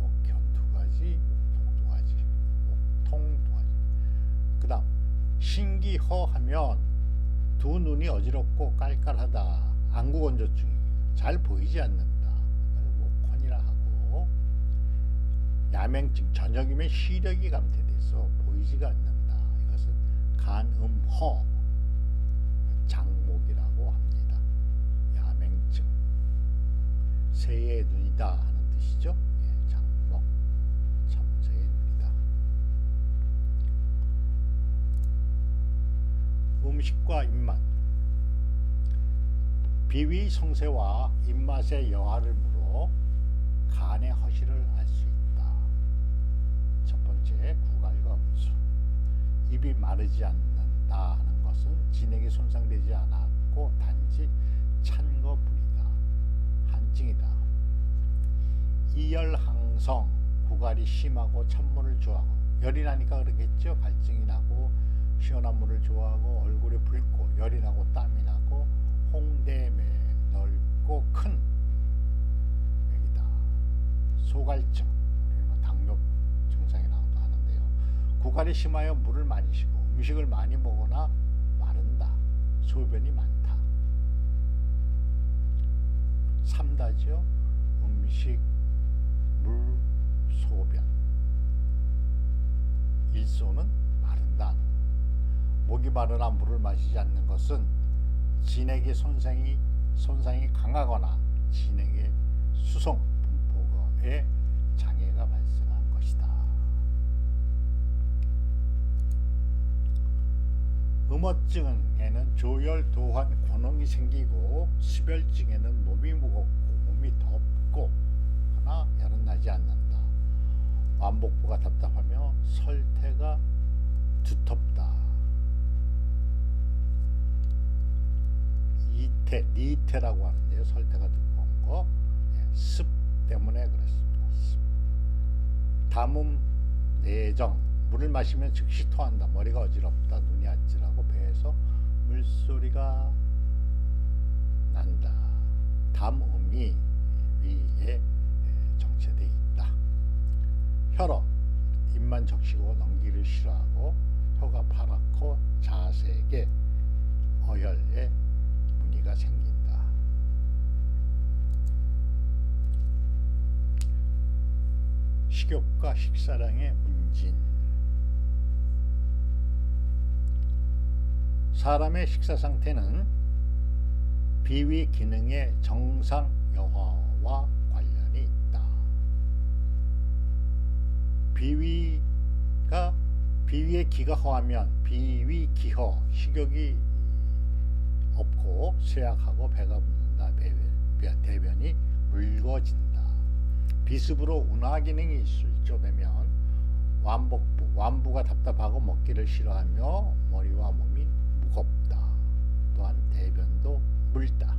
목현 두 가지, 목통 두 가지, 목통 두 가지. 그 다음 신기허하면 두 눈이 어지럽고 깔깔하다. 안구건조증이 잘 보이지 않는다. 목헌이라 하고, 야맹증, 저녁이면 시력이 감퇴돼서 보이지가 않는다. 이것은 간음허, 장목이라고 합니다. 야맹증, 새의 눈이다 하는 뜻이죠. 예, 장목, 참새의 눈이다. 음식과 입맛. 비위 성세와 입맛의 여하를 물어 간의 허실을 알 수 있다. 첫 번째, 구갈과 음수. 입이 마르지 않는다 하는 것은 진액이 손상되지 않았고 단지 찬 것뿐이다. 한증이다. 이열항성, 구갈이 심하고 찬물을 좋아하고, 열이 나니까 그러겠죠. 갈증이 나고 시원한 물을 좋아하고 얼굴이 붉고 열이 나고 땀이 나고 홍대매, 넓고 큰 맥이다. 소갈증, 우리는 당뇨 증상이 나온다 하는데요. 구갈이 심하여 물을 많이 쉬고 음식을 많이 먹거나 마른다. 소변이 많다. 삼다죠. 음식, 물, 소변. 일소는 마른다. 목이 마르나 물을 마시지 않는 것은 진액의 손상이 강하거나 진액의 수송 분포에 장애가 발생한 것이다. 음어증에는 조열, 도환, 곤혹이 생기고, 수별증에는 몸이 무겁고 몸이 덥고 하나 열은 나지 않는다. 완복부가 답답하며 설태가 두텁다. 니태라고 하는데요. 설태가 두꺼운 거. 습 때문에 그렇습니다. 습. 담음, 내정. 물을 마시면 즉시 토한다. 머리가 어지럽다. 눈이 아찔하고 배에서 물소리가 난다. 담음이 위에 정체되어 있다. 혈어. 입만 적시고 넘기를 싫어하고 혀가 파랗고 자세게 어혈에 무늬가 생긴다. 식욕과 식사량의 문진. 사람의 식사 상태는 비위 기능의 정상 여하와 관련이 있다. 비위의 기가 허하면 비위 기허, 식욕이 없고 쇠약하고 배가 붓는다. 대변이 묽어진다. 비습으로 운하 기능이 있을 적이면 완부가 답답하고 먹기를 싫어하며 머리와 몸이 무겁다. 또한 대변도 묽다.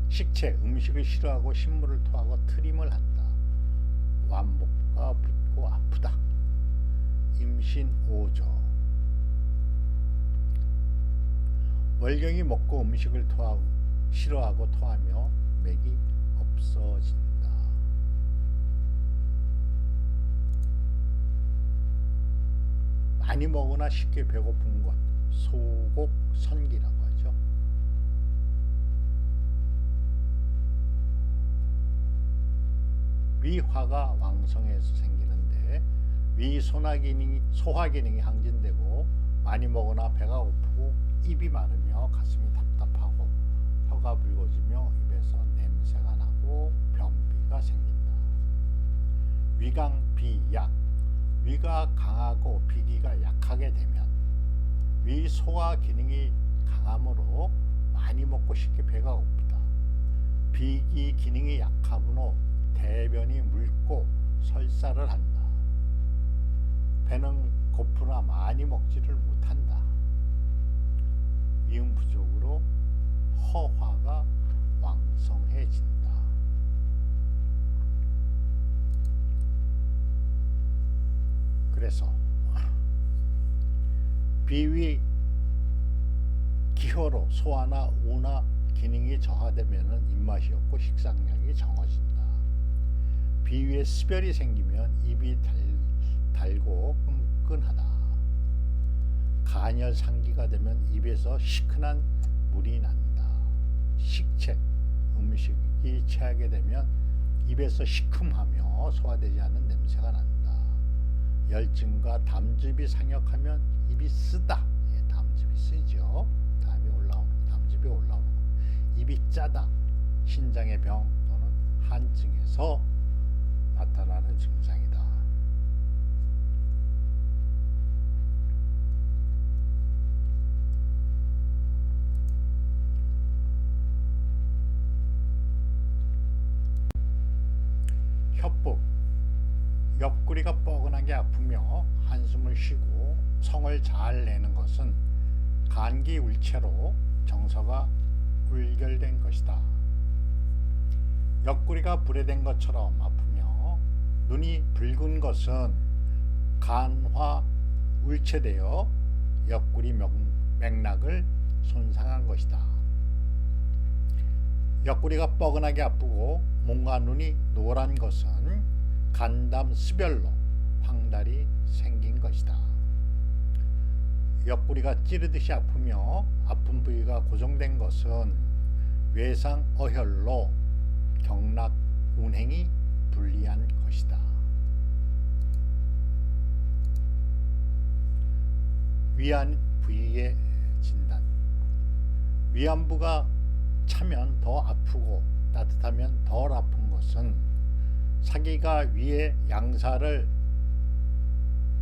식체, 음식을 싫어하고 신물을 토하고 트림을 한다. 완복부가 붓고 아프다. 임신 5조. 월경이 먹고 음식을 싫어하고 토하며 맥이 없어진다. 많이 먹으나 쉽게 배고픈 것, 소곡선기라고 하죠. 위화가 왕성해서 생기는데 소화 기능이 항진되고 많이 먹으나 배가 고프고 입이 마르며 가슴이 답답하고 혀가 붉어지며 입에서 냄새가 나고 변비가 생긴다. 위강비약, 위가 강하고 비기가 약하게 되면 위 소화 기능이 강하므로 많이 먹고 쉽게 배가 고프다. 비기 기능이 약하므로 대변이 묽고 설사를 한다. 배는 고프나 많이 먹지를 못한다. 위음 부족으로 허화가 왕성해진다. 그래서 비위 기혈로 소화나 우나 기능이 저하되면 입맛이 없고 식상량이 적어진다. 비위에 습열이 생기면 입이 달고 끈끈하다. 간열 상기가 되면 입에서 시큰한 물이 난다. 식체, 음식이 체하게 되면 입에서 시큼하며 소화되지 않는 냄새가 난다. 열증과 담즙이 상역하면 입이 쓰다. 담즙이 쓰죠. 담즙이 올라오는 거. 입이 짜다. 신장의 병 또는 한증에서 나타나는 증상이다. 협부, 옆구리가 뻐근하게 아프며 한숨을 쉬고 성을 잘 내는 것은 간기 울체로 정서가 울결된 것이다. 옆구리가 불에된 것처럼 아프며 눈이 붉은 것은 간화 울체되어 옆구리 맥락을 손상한 것이다. 옆구리가 뻐근하게 아프고 몸과 눈이 노란 것은 간담 습열로 황달이 생긴 것이다. 옆구리가 찌르듯이 아프며 아픈 부위가 고정된 것은 외상 어혈로 경락 운행이 불리한 것이다. 위안 부위의 진단. 위안부가 차면 더 아프고 따뜻하면 덜 아픈 것은 사기가 위의 양사를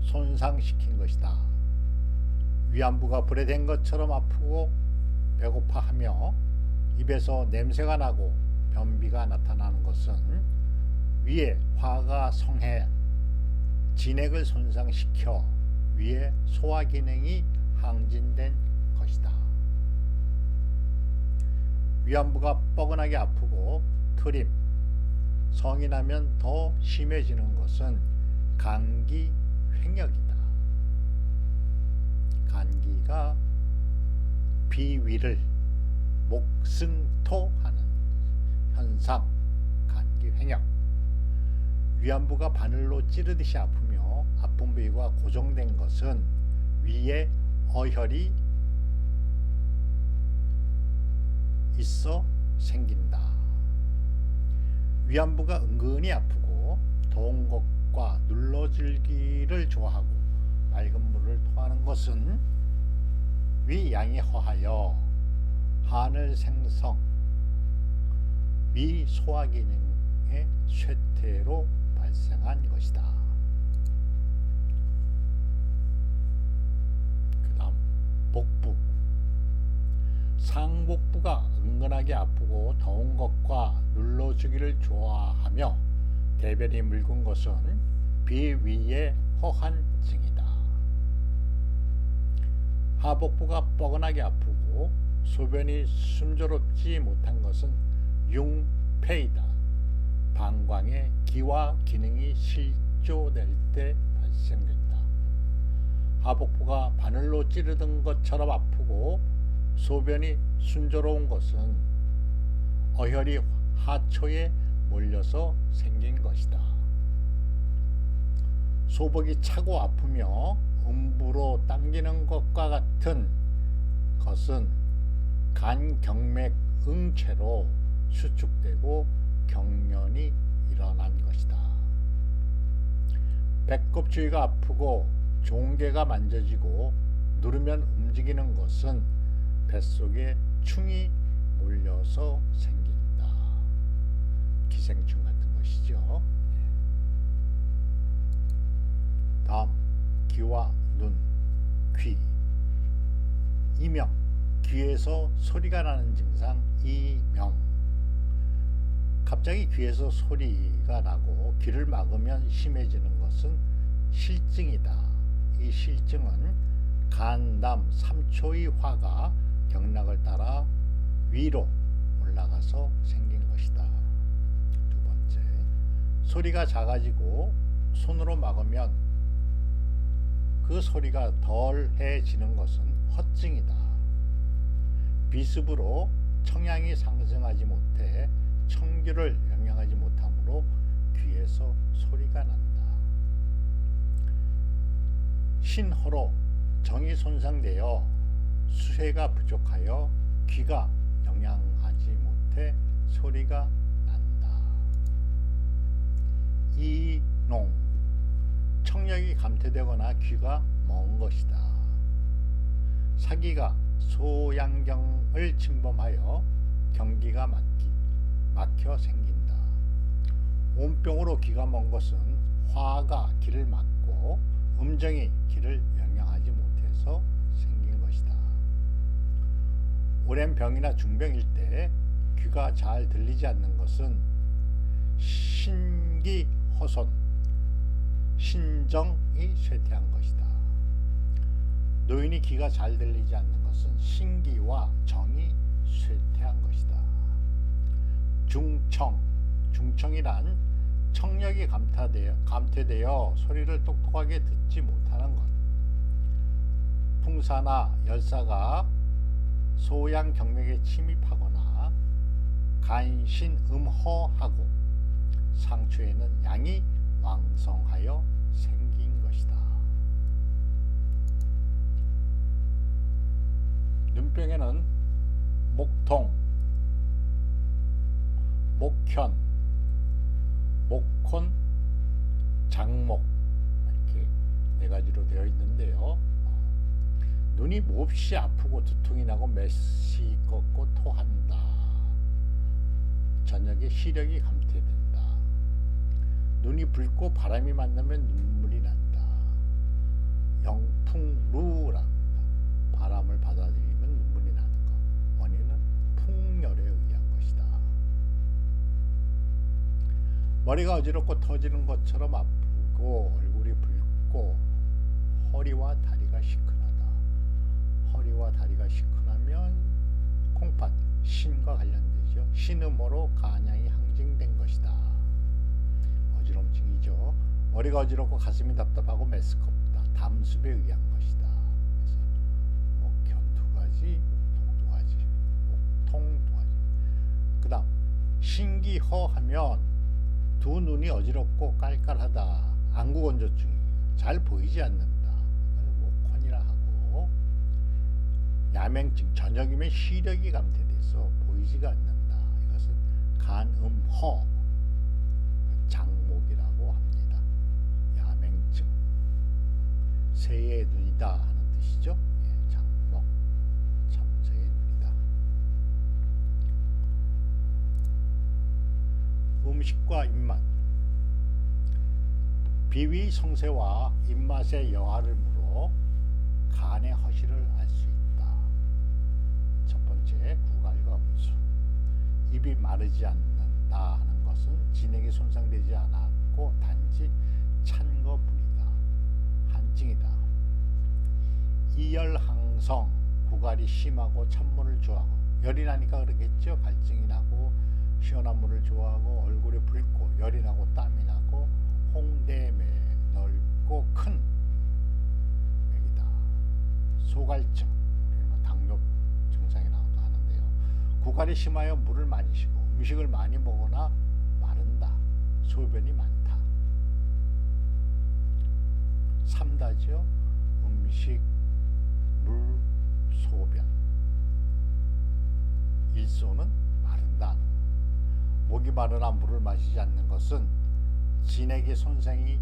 손상시킨 것이다. 위안부가 불에 댄 것처럼 아프고 배고파하며 입에서 냄새가 나고 변비가 나타나는 것은 위에 화가 성해 진액을 손상시켜 위의 소화 기능이 항진된 것이다. 위안부가 뻐근하게 아프고 트림, 성이 나면 더 심해지는 것은 간기 횡역이다. 간기가 비위를 목승토하는 현상, 간기 횡역. 위안부가 바늘로 찌르듯이 아프며 아픈 부위가 고정된 것은 위에 어혈이 있어 생긴다. 위안부가 은근히 아프고 더운 것과 눌러줄기를 좋아하고 맑은 물을 토하는 것은 위양이 허하여 한을 생성, 위 소화 기능의 쇠퇴로 발생한 것이다. 그 다음 복부. 상복부가 은근하게 아프고 더운 것과 눌러주기를 좋아하며 대변이 묽은 것은 비위의 허한 증이다. 하복부가 뻐근하게 아프고 소변이 순조롭지 못한 것은 융폐이다. 방광의 기와 기능이 실조될 때 발생된다. 하복부가 바늘로 찌르던 것처럼 아프고 소변이 순조로운 것은 어혈이 하초에 몰려서 생긴 것이다. 소복이 차고 아프며 음부로 당기는 것과 같은 것은 간경맥응체로 수축되고 경련이 일어난 것이다. 배꼽 주위가 아프고 종괴가 만져지고 누르면 움직이는 것은 뱃속에 충이 몰려서 생긴다. 기생충 같은 것이죠. 다음, 귀와 눈, 귀. 이명, 귀에서 소리가 나는 증상 이명. 갑자기 귀에서 소리가 나고 귀를 막으면 심해지는 것은 실증이다. 이 실증은 간담 3초의 화가 경락을 따라 위로 올라가서 생긴 것이다. 두 번째, 소리가 작아지고 손으로 막으면 그 소리가 덜해지는 것은 허증이다. 비습으로 청량이 상승하지 못해 청규를 영향하지 못하므로 귀에서 소리가 난다. 신호로 정이 손상되어 수혜가 부족하여 귀가 영향하지 못해 소리가 난다. 이농, 청력이 감퇴되거나 귀가 먼 것이다. 사기가 소양경을 침범하여 경기가 막혀 생긴다. 온병으로 귀가 먼 것은 화가 귀를 막고 음정이 귀를 영향하지 못해서 생긴 것이다. 오랜 병이나 중병일 때 귀가 잘 들리지 않는 것은 신기허손, 신정이 쇠퇴한 것이다. 노인이 귀가 잘 들리지 않는 것은 신기와 정이 쇠퇴한 것이다. 중청이란 청력이 감퇴되어 소리를 똑똑하게 듣지 못하는 것. 풍사나 열사가 소양 경맥에 침입하거나 간신음허하고 상추에는 양이 왕성하여 생긴 것이다. 눈병에는 목통, 목현, 목혼, 장목 이렇게 네 가지로 되어 있는데요. 눈이 몹시 아프고 두통이 나고 메시 꺾고 토한다. 저녁에 시력이 감퇴된다. 눈이 붉고 바람이 만나면 눈물이 난다. 영풍루랍니다. 바람을 받아들이면 눈물이 나는 것. 원인은 풍열에 의한 것이다. 머리가 어지럽고 터지는 것처럼 아프고 얼굴이 붉고 허리와 다리가 시큰하다. 허리와 다리가 시큰하면 콩팥, 신과 관련되죠. 신음으로 간양이 항징된 것이다. 어지럼증이죠. 머리가 어지럽고 가슴이 답답하고 메스껍다. 담습에 의한 것이다. 그래서 목현 두 가지, 목통 두 가지, 목통 두 가지. 그 다음 신기허하면 두 눈이 어지럽고 깔깔하다. 안구건조증이 잘 보이지 않는다. 목혼이라 하고, 야맹증, 저녁이면 시력이 감퇴돼서 보이지가 않는다. 이것은 간음허, 장목이라고 합니다. 야맹증, 새의 눈이다 하는 뜻이죠. 예, 장목, 참새의 눈이다. 음식과 입맛. 비위 성세와 입맛의 여하를 물어 간의 허실을 알 수 있다. 첫 번째, 구갈과 음수. 입이 마르지 않는다 하는 것은 진액이 손상되지 않았고 단지 찬 것뿐이다. 한증이다. 이열항성, 구갈이 심하고 찬물을 좋아하고, 열이 나니까 그러겠죠. 갈증이 나고 시원한 물을 좋아하고 얼굴이 붉고 열이 나고 땀이 나고 홍대맥, 넓고 큰 맥이다. 소갈증, 우리는 당뇨 증상이 나오기도 하는데요. 구갈이 심하여 물을 많이 쉬고 음식을 많이 먹거나 마른다. 소변이 많다. 삼다죠. 음식, 물, 소변. 일소는 마른다. 목이 마르나 물을 마시지 않는 것은 진액의 손상이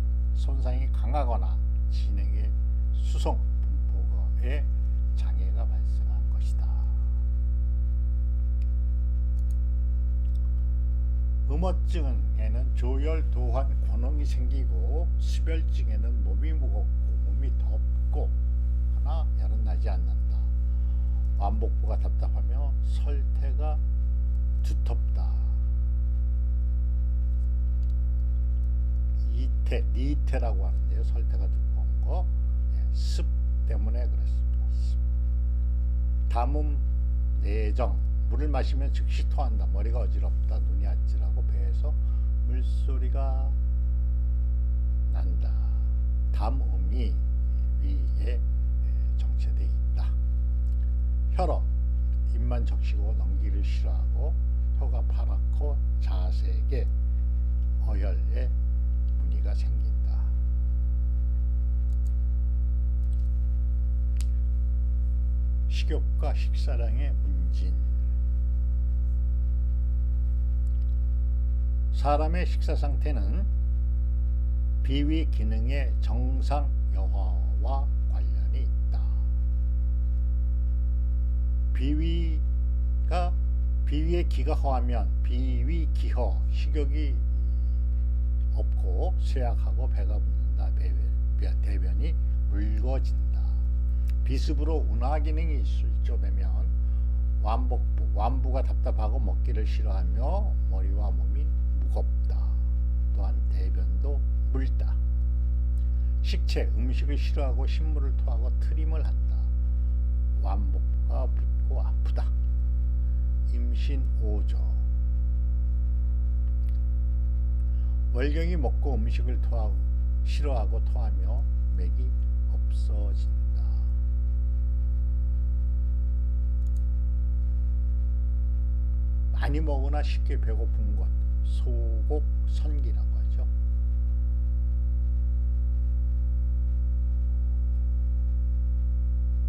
강하거나 진액의 수송 분포에 장애가 발생한 것이다. 음어증에는 조혈, 도환, 곤홍이 생기고 수별증에는 몸이 무겁고 몸이 덥고 하나 열은 나지 않는다. 완복부가 답답하며 설태가 두텁다. 니태라고 하는데요. 설태가 두꺼운 거. 습 때문에 그렇습니다. 습. 담음, 내정. 물을 마시면 즉시 토한다. 머리가 어지럽다. 눈이 아찔하고 배에서 물소리가 난다. 담음이 위에 정체되어 있다. 혈어. 입만 적시고 넘기를 싫어하고 혀가 파랗고 자세에게 어혈에 무늬가 생긴다. 식욕과 식사량의 문진. 사람의 식사 상태는 비위 기능의 정상 여하와 관련이 있다. 비위의 기가 허하면 비위 기허, 식욕이 없고 쇠약하고 배가 붓는다. 대변이 묽어진다. 비습으로 운하 기능이 실조되면 완부가 답답하고 먹기를 싫어하며 머리와 몸이 무겁다. 또한 대변도 묽다. 식체, 음식을 싫어하고 신물을 토하고 트림을 한다. 완복부가 붓고 아프다. 임신 5조. 월경이 먹고 음식을 싫어하고 토하며 맥이 없어진다. 많이 먹으나 쉽게 배고픈 것, 소곡선기라고 하죠.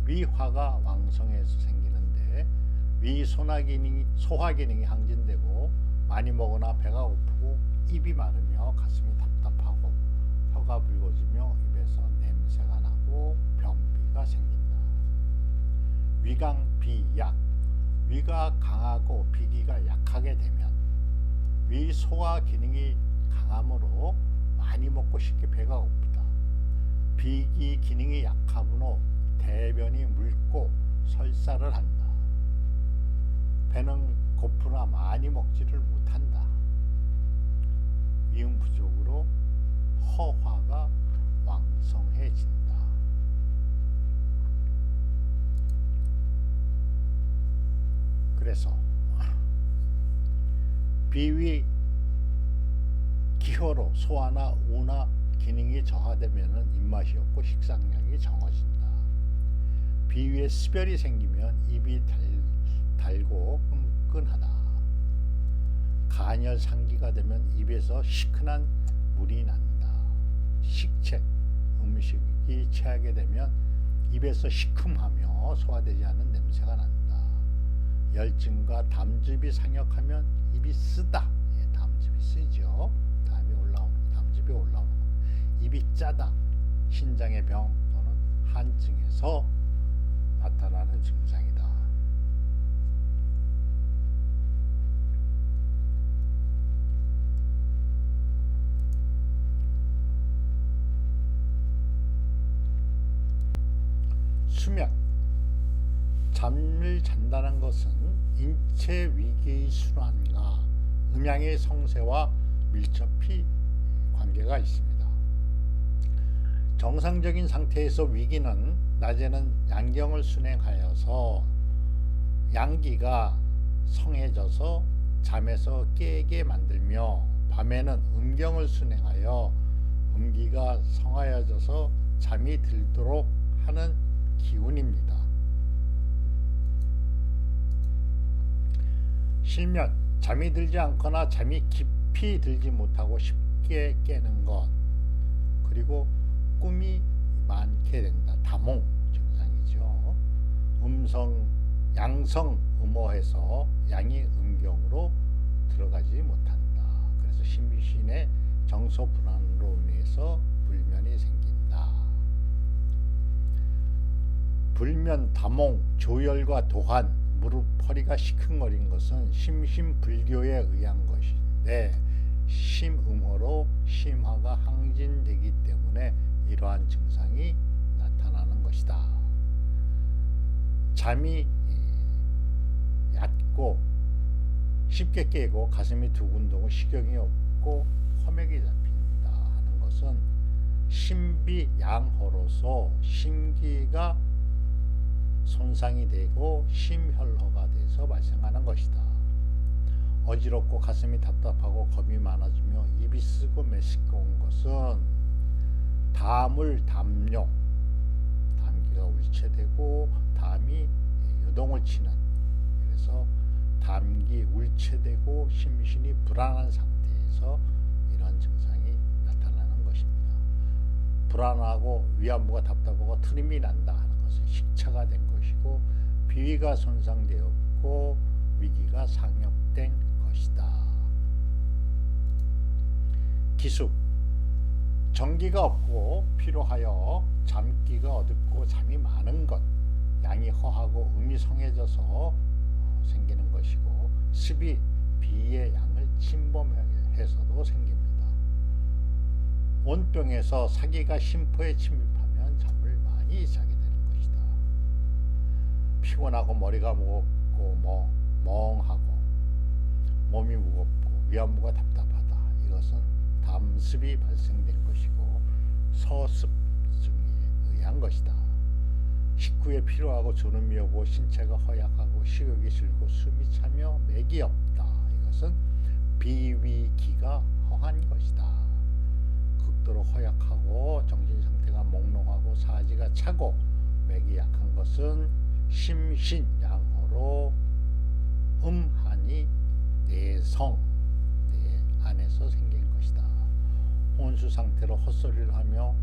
위화가 왕성해서 생기는데 소화 기능이 항진되고 많이 먹으나 배가 고프고 입이 마르며 가슴이 답답하고 혀가 붉어지며 입에서 냄새가 나고 변비가 생긴다. 위강비약. 위가 강하고 비기가 약하게 되면 위 소화 기능이 강하므로 많이 먹고 쉽게 배가 고프다. 비기 기능이 약하므로 대변이 묽고 설사를 한다. 배는 고프나 많이 먹지를 못한다. 위음 부족으로 허화가 왕성해진다. 그래서 비위 기혈로 소화나 운하 기능이 저하되면 입맛이 없고 식상량이 적어진다. 비위에 스별이 생기면 입이 달고 끈끈하다. 간열 상기가 되면 입에서 시큰한 물이 난다. 식체, 음식이 체하게 되면 입에서 시큼하며 소화되지 않는 냄새가 난다. 열증과 담즙이 상역하면 입이 쓰다. 담즙이 쓰죠. 담즙이 올라오는 것. 입이 짜다. 신장의 병 또는 한증에서 나타나는 증상이다. 수면. 잠을 잔다는 것은 인체 위기의 순환과 음양의 성세와 밀접히 관계가 있습니다. 정상적인 상태에서 위기는 낮에는 양경을 순행하여서 양기가 성해져서 잠에서 깨게 만들며 밤에는 음경을 순행하여 음기가 성하여져서 잠이 들도록 하는 기운입니다. 실면, 잠이 들지 않거나 잠이 깊이 들지 못하고 쉽게 깨는 것, 그리고 꿈이 많게 된다. 다몽, 양성 음어해서 양이 음경으로 들어가지 못한다. 그래서 심신의 정서 불안으로 인해서 불면이 생긴다. 불면, 다몽, 조열과 도한, 무릎, 허리가 시큰거린 것은 심신불교에 의한 것인데 심음어로 심화가 항진되기 때문에 이러한 증상이 나타나는 것이다. 잠이 얕고 쉽게 깨고 가슴이 두근두근 식욕이 없고 험액이 잡힌다 하는 것은 신비양허로서 심기가 손상이 되고 심혈허가 돼서 발생하는 것이다. 어지럽고 가슴이 답답하고 겁이 많아지며 입이 쓰고 메스꺼운 것은 담을 담뇨, 담기가 울체되고 담이 요동을 치는, 그래서 담기 울체되고 심신이 불안한 상태에서 이런 증상이 나타나는 것입니다. 불안하고 위안부가 답답하고 트림이 난다 하는 것은 식차가 된 것이고 비위가 손상되었고 위기가 상역된 것이다. 기숙, 정기가 없고 피로하여 잠기가 어둡고 잠이 많은 것, 양이 허하고 음이 성해져서 생기는 것이고 습이 비의 양을 침범해서도 생깁니다. 온병에서 사기가 심포에 침입하면 잠을 많이 자게 되는 것이다. 피곤하고 머리가 무겁고 멍하고 몸이 무겁고 위안부가 답답하다. 이것은 담습이 발생된 것이고 서습증에 의한 것이다. 식후에 피로하고 졸음이 오고 신체가 허약하고 식욕이 줄고 숨이 차며 맥이 없다. 이것은 비위기가 허한 것이다. 극도로 허약하고 정신상태가 몽롱하고 사지가 차고 맥이 약한 것은 심신양호로 음한이 내성, 내 안에서 생긴 것이다. 혼수 상태로 헛소리를 하며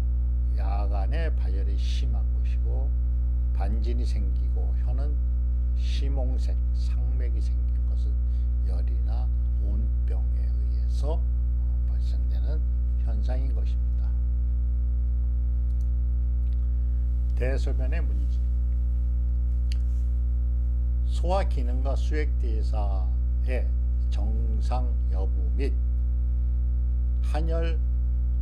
야간에 발열이 심한 것이고 반진이 생기고 혀는 시몽색, 상맥이 생긴 것은 열이나 온병에 의해서 발생되는 현상인 것입니다. 대소변의 문제. 소화 기능과 수액 대사의 정상 여부 및 한열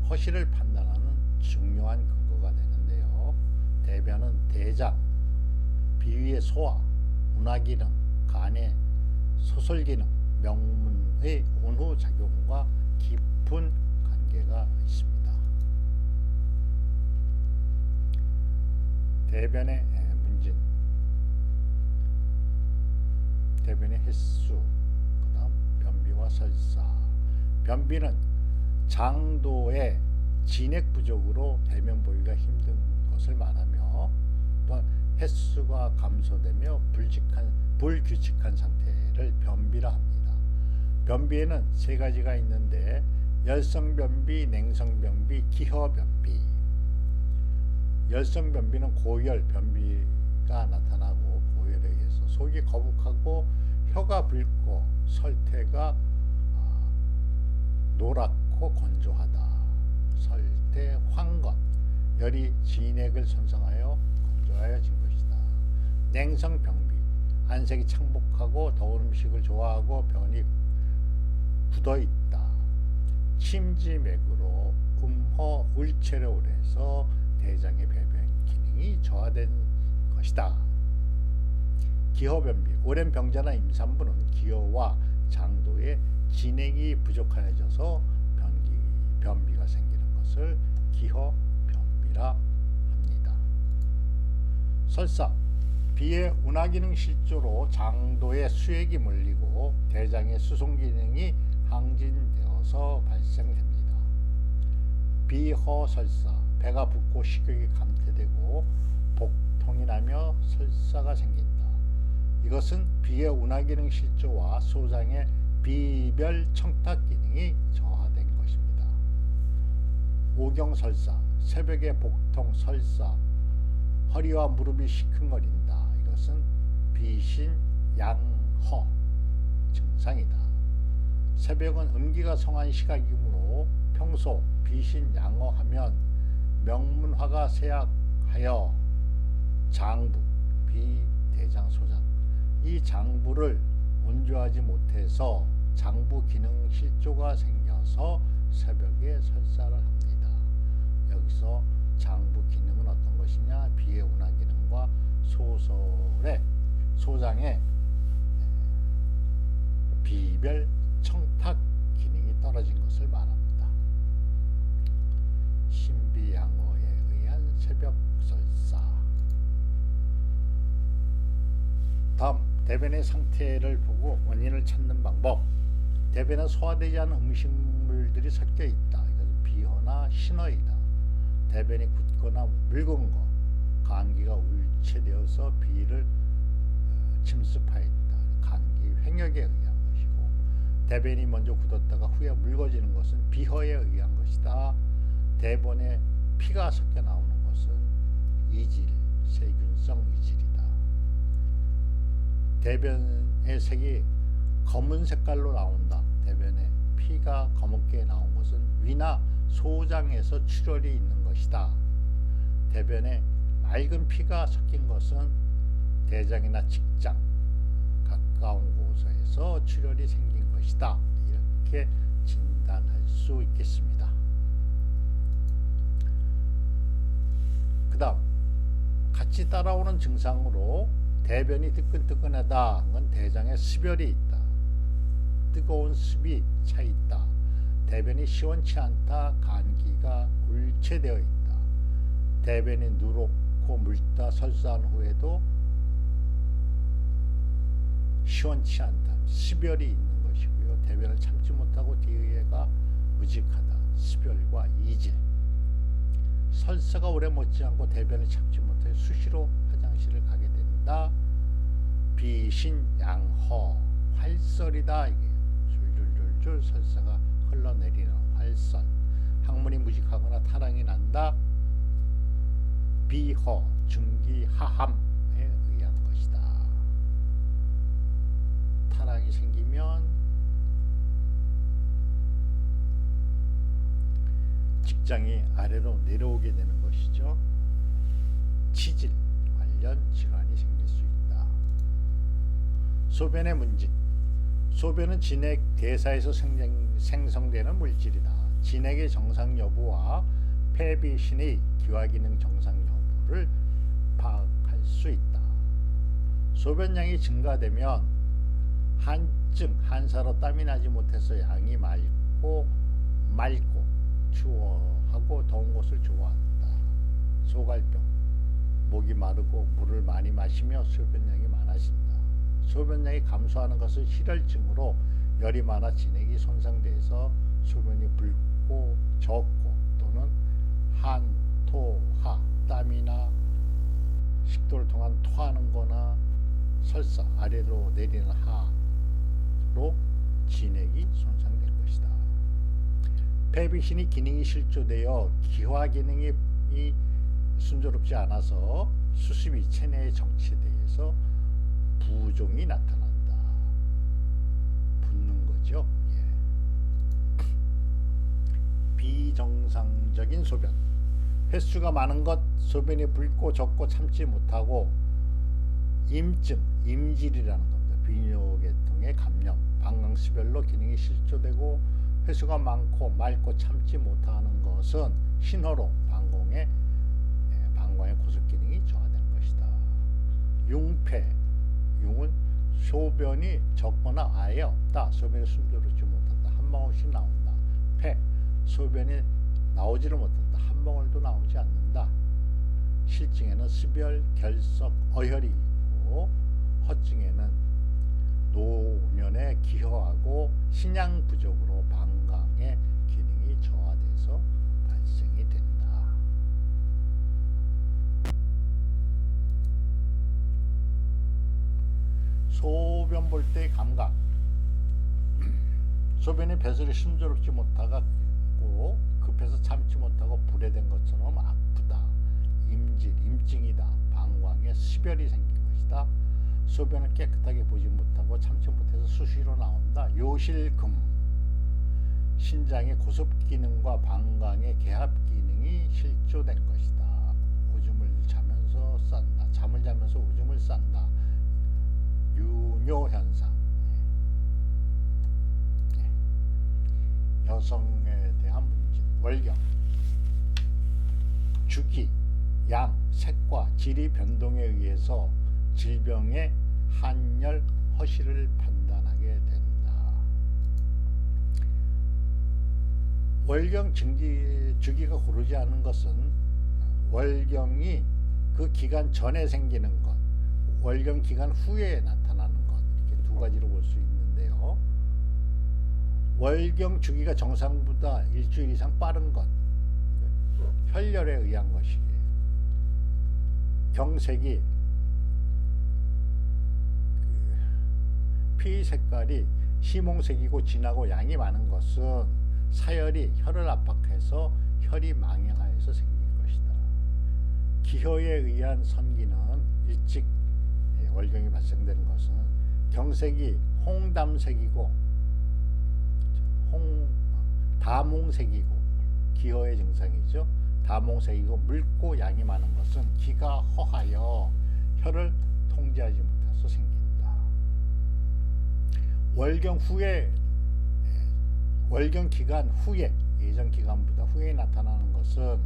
허실을 판단하는 중요한 근거가 되는데요. 대변은 대장, 비위의 소화, 운하기능, 간의 소설기능, 명문의 온후 작용과 깊은 관계가 있습니다. 대변의 문진, 대변의 횟수, 그 다음 변비와 설사. 변비는 장도의 진액 부족으로 대변 보기가 힘든 것을 말하며 또한 횟수가 감소되며 불규칙한 상태를 변비라 합니다. 변비에는 세 가지가 있는데 열성변비, 냉성변비, 기허변비. 열성변비는 고열 변비가 나타나고 고열에 의해서 속이 거북하고 혀가 붉고 설태가 노랗고 건조하다. 설태, 황건, 열이 진액을 손상하여 건조하여진 것이다. 냉성변비, 안색이 창복하고 더운 음식을 좋아하고 변이 굳어있다. 침지맥으로 음허 울체를 오래해서 대장의 배변 기능이 저하된 것이다. 기허변비, 오랜 병자나 임산부는 기허와 장도의 진액이 부족하여져서 변비가 생기는 것을 기허변비라 합니다. 설사, 비의 운하기능 실조로 장도에 수액이 몰리고 대장의 수송기능이 항진되어서 발생됩니다. 비허설사, 배가 붓고 식욕이 감퇴되고 복통이 나며 설사가 생긴다. 이것은 비의 운하기능 실조와 소장의 비별 청탁 기능이 저하된 것입니다. 오경설사, 새벽에 복통, 설사, 허리와 무릎이 시큰거린다. 이것은 비신양허 증상이다. 새벽은 음기가 성한 시각이므로 평소 비신양허하면 명문화가 쇠약하여 장부, 비대장소장, 이 장부를 온조하지 못해서 장부 기능 실조가 생겨서 새벽에 설사를 합니다. 여기서 장부 기능은 어떤 것이냐? 비의 운한 기능과 소장의 비별 청탁 기능이 떨어진 것을 말합니다. 신비양어에 의한 새벽 설사. 다음, 대변의 상태를 보고 원인을 찾는 방법. 대변에 소화되지 않은 음식물들이 섞여 있다. 이것은 비허나 신어이다. 대변이 굳거나 묽은 것, 감기가 울체되어서 비를 침습하였다. 감기 횡역에 의한 것이고, 대변이 먼저 굳었다가 후에 묽어지는 것은 비허에 의한 것이다. 대변에 피가 섞여 나오는 것은 이질, 세균성 이질이다. 대변의 색이 검은 색깔로 나온다. 대변에 피가 검게 나온 것은 위나 소장에서 출혈이 있는 것이다. 대변에 맑은 피가 섞인 것은 대장이나 직장 가까운 곳에서 출혈이 생긴 것이다. 이렇게 진단할 수 있겠습니다. 그 다음, 같이 따라오는 증상으로 대변이 뜨끈뜨끈하다. 건 대장에 습열이 있다. 뜨거운 습이 차 있다. 대변이 시원치 않다. 감기가 울체되어 있다. 대변이 누렇고 묽다. 설사한 후에도 시원치 않다. 습열이 있는 것이고요. 대변을 참지 못하고 뒤에가 무직하다. 습열과 이질. 설사가 오래 못지 않고 대변을 참지 못해 수시로 화장실을 가게 된다. 비신양허 활설이다. 이게 줄줄줄줄 설사가 흘러내리는 활설. 항문이 무직하거나 타랑이 난다. 비허 중기하함에 의한 것이다. 타랑이 생기면 직장이 아래로 내려오게 되는 것이죠. 치질 관련 질환이 생길 수 있다. 소변의 문제. 소변은 진액 대사에서 생성되는 물질이다. 진액의 정상 여부와 폐비신의 기화기능 정상 여부를 파악할 수 있다. 소변량이 증가되면 한증, 한사로 땀이 나지 못해서 양이 맑고 추워하고 더운 곳을 좋아한다. 소갈병, 목이 마르고 물을 많이 마시며 소변량이 많아진다. 소변량이 감소하는 것은 실혈증으로 열이 많아 진액이 손상돼서 소변이 붉고 적고 또는 한토하, 땀이나 식도를 통한 토하는 거나 설사, 아래로 내리는 하로 진액이 손상된 것이다. 폐비신이 기능이 실조되어 기화 기능이 순조롭지 않아서 수습이 체내에 정체되어서 부종이 나타난다. 붓는 거죠. 예. 비정상적인 소변. 횟수가 많은 것, 소변이 붉고 적고 참지 못하고, 임증, 임질이라는 겁니다. 비뇨계통의 감염, 방광수별로 기능이 실조되고 횟수가 많고 맑고 참지 못하는 것은 신호로 방광의 고속 기능이 저하되는 것이다. 융폐, 융은 소변이 적거나 아예 없다. 소변이 순조롭지 못한다. 한 방울씩 나온다. 폐, 소변이 나오지를 못한다. 한 방울도 나오지 않는다. 실증에는 습열, 결석, 어혈이 있고, 허증에는 노년에 기허하고 신양 부족으로 방광의 기능이 저하돼서 발생이 된다. 소변 볼 때의 감각. 소변이 배설이 순조롭지 못하고 급해서 참지 못하고 불에된 것처럼 아프다. 임질, 임증이다. 방광에 습열이 생긴 것이다. 것이다. 소변을 깨끗하게 보지 못하고 참지 못해서 수시로 나온다. 요실금, 신장의 고습 기능과 방광의 개합 기능이 실조된 것이다. 오줌을 자면서 싼다. 잠을 자면서 오줌을 싼다. 유뇨 현상. 여성에 대한 문제. 월경, 주기, 양, 색과 질의 변동에 의해서 질병의 한열, 허실을 판단하게 된다. 월경 주기가 고르지 않은 것은 월경이 그 기간 전에 생기는 것, 월경 기간 후에 나타나는 것, 이렇게 두 가지로 볼 수 있는데요. 월경 주기가 정상보다 일주일 이상 빠른 것, 혈열에 의한 것이에요. 경색이 피 색깔이 시몽색이고 진하고 양이 많은 것은 사열이 혈을 압박해서 혈이 망형하여서 생긴 것이다. 기혈에 의한 선기는 일찍 월경이 발생되는 것은 경색이 홍담색이고 다몽색이고 기혈의 증상이죠. 다몽색이고 묽고 양이 많은 것은 기가 허하여 혈을 통제하지 못해서 생긴다. 월경 후에, 월경 기간 후에, 예전 기간보다 후에 나타나는 것은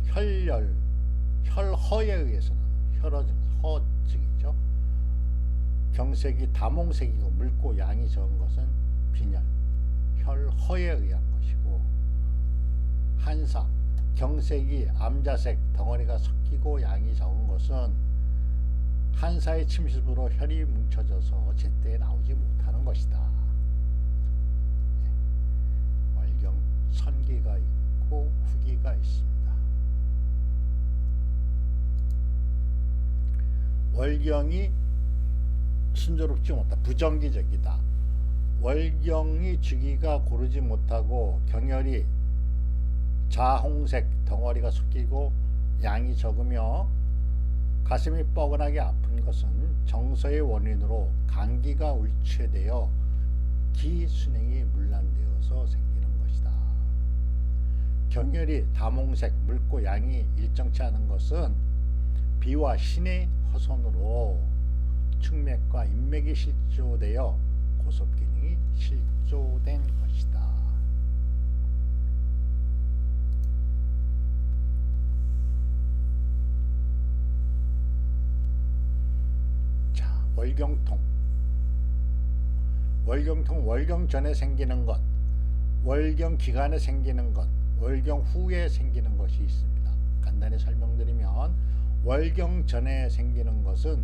혈열, 혈허에 의해서는 허증이죠. 경색이 다몽색이고 묽고 양이 적은 것은 빈혈, 혈허에 의한 것이고, 한사, 경색이 암자색, 덩어리가 섞이고 양이 적은 것은 한사의 침습으로 혈이 뭉쳐져서 제때 나오지 못하는 것이다. 월경 선기가 있고 후기가 있습니다. 월경이 순조롭지 못하다. 부정기적이다. 월경이 주기가 고르지 못하고 경혈이 자홍색, 덩어리가 섞이고 양이 적으며 가슴이 뻐근하게 아픈 것은 정서의 원인으로 감기가 울체되어 기순행이 문란되어서 생기는 것이다. 경혈이 다몽색, 묽고 양이 일정치 않은 것은 비와 신의 허손으로 측맥과 인맥이 실조되어 고섭기능이 실조된 것이다. 자, 월경통. 월경통, 월경 전에 생기는 것, 월경 기간에 생기는 것, 월경 후에 생기는 것이 있습니다. 간단히 설명드리면 월경 전에 생기는 것은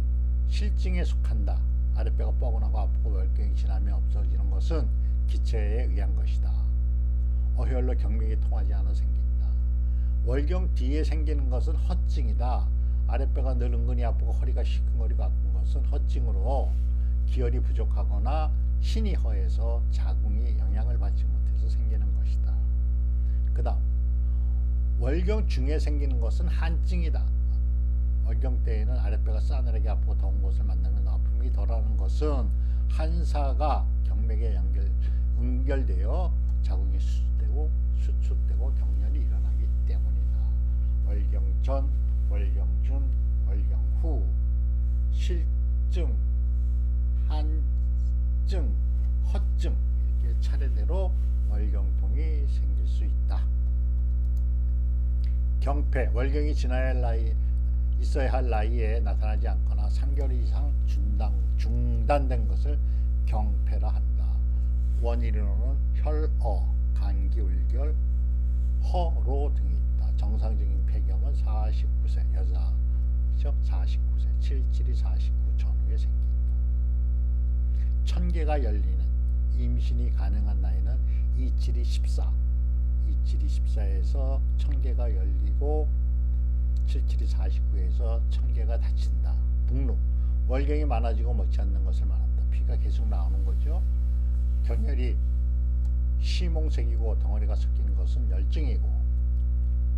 실증에 속한다. 아랫배가 뻐근하고 아프고 월경이 지나면 없어지는 것은 기체에 의한 것이다. 어혈로 경맥이 통하지 않아 생긴다. 월경 뒤에 생기는 것은 허증이다. 아랫배가 늘 은근히 아프고 허리가 시큰거리고 아픈 것은 허증으로 기혈이 부족하거나 신이 허해서 자궁이 영향을 받지 못해서 생기는 것이다. 그 다음 월경 중에 생기는 것은 한증이다. 월경 때에는 아랫배가 싸늘하게 아프고 더운 곳을 만나면 아픔이 덜하는 것은 한사가 경맥에 연결되어 자궁이 수축되고 경련이 일어나기 때문이다. 월경 전, 월경 중, 월경 후, 실증, 한증, 허증 이렇게 차례대로 월경통이 생길 수 있다. 경패, 월경이 있어야 할 나이에 나타나지 않거나 3개월 이상 중단된 것을 경패라 한다. 원인으로는 혈어, 감기울결, 허로 등이 있다. 정상적인 폐경은 49세 여자, 49세, 77이 49 전후에 생긴다. 천계가 열리는 임신이 가능한 나이는 27이 14, 27이 14에서 천계가 열리고 77이 49에서 천계가 닫힌다. 북루, 월경이 많아지고 먹지 않는 것을 말한다. 피가 계속 나오는 거죠. 경혈이 시몽색이고 덩어리가 섞인 것은 열증이고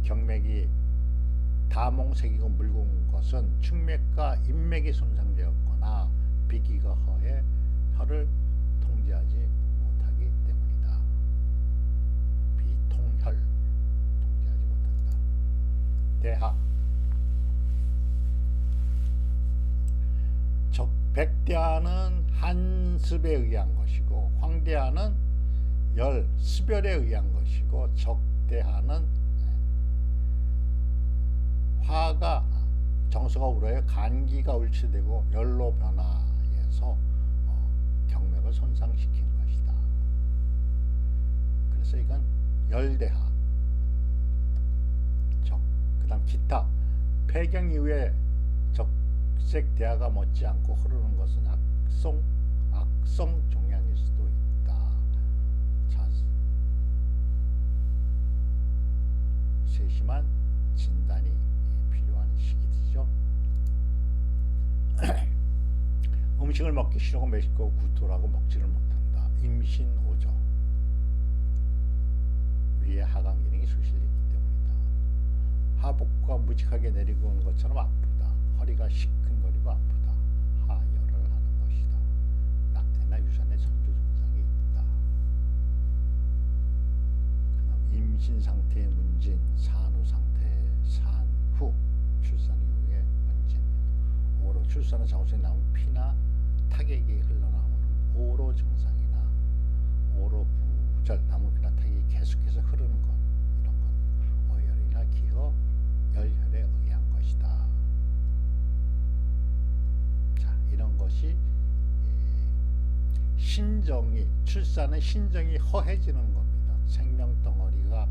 경맥이 다몽색이고 묽은 것은 측맥과 인맥이 손상되었거나 비기가 허해 혈을 통제하지 못하기 때문이다. 비통혈, 통제하지 못한다. 대하 백대하는 한습에 의한 것이고 황대하는 열습열에 의한 것이고 적대하는 화가 정수가 우러여 간기가 울치되고 열로 변화해서 경맥을 손상시키는 것이다. 그래서 이건 열대하. 그 다음 기타 폐경 이후에 적색대하가 못지않고 흐르는 것은 악성 종양일 수도 있다. 자, 세심한 진단이 필요한 시기죠. 음식을 먹기 싫고 매식고 구토하고 먹지를 못한다. 임신오조. 위에 하강 기능이 소실되기 때문이다. 하복과 무직하게 내리고 온 것처럼 아프다. 허리가 시큰거리고 아프다. 하열을 하는 것이다. 낙태나 유산의 전조 증상이 있다. 그다음 임신 상태의 문진, 산후 상태의 산후, 출산 이후의 문진. 오로 출산의 장소에 나온 피나 타객이 흘러나오는 오로 증상이나 오로 부절, 나무피나 타객이 계속해서 흐르는 것, 이런 것, 어혈이나 기허, 열혈에 의한 것이다. 자, 이런 것이 신정이, 출산의 신정이 허해지는 겁니다. 생명 덩어리가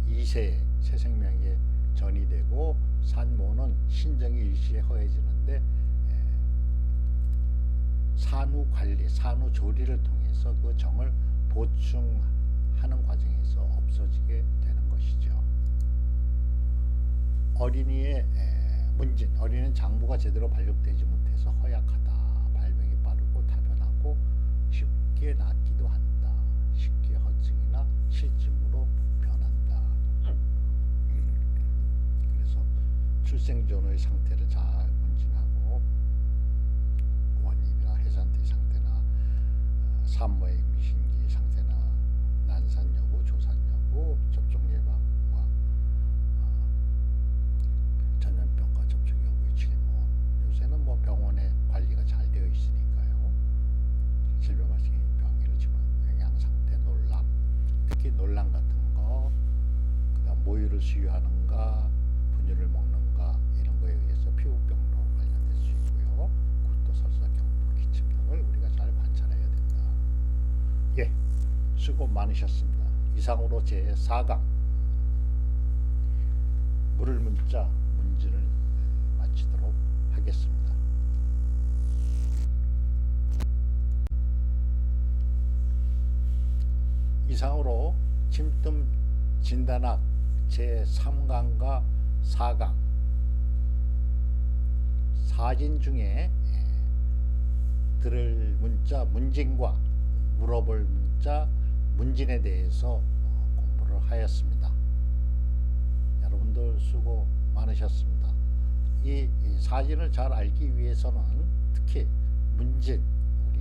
이세 새 생명에 전이 되고 산모는 신정이 일시에 허해지는데 산후 관리, 산후 조리를 통해서 그 정을 보충하는 과정에서 없어지게 되는 것이죠. 어린이의 문진, 어린이는 장부가 제대로 발육되지 못해서 허약하다. 발병이 빠르고 다변하고 쉽게 낫기도 한다. 쉽게 허증이나 실증으로 변한다. 그래서 출생 전후의 상태를 잘 문진하고 원인이나 해산태 상태나 산모의 임신기 상태나 난산 여부, 조산 여부, 접종 예방과 전염병과 접종 여부의 질문. 요새는 뭐 병원에 관리가 잘 되어 있으니까요. 질병발생 병이를 지만 영양 상태 논란, 특히 논란 같은 거, 그다음 모유를 수유하는가, 분유를 먹는가 이런 거에 의해서 피부병도 관련될 수 있고요. 구토, 설사, 경부, 기침 등을 우리가 잘 관찰해야 된다. 예, 수고 많으셨습니다. 이상으로 제 4강 물을 문자 문진을 마치도록 하겠습니다. 이상으로 침뜸 진단학 제 3강과 4강 사진 중에 들을 문자 문진과 물어볼 문자 문진에 대해서 공부를 하였습니다. 여러분들 수고 많으셨습니다. 이 사진을 잘 알기 위해서는 특히 문진, 우리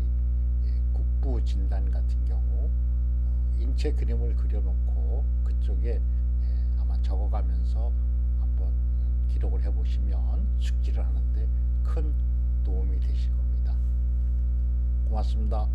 국부 진단 같은 경우 인체 그림을 그려놓고 그쪽에 아마 적어가면서 한번 기록을 해보시면 숙지를 하는데 큰 도움이 되실 겁니다. 고맙습니다.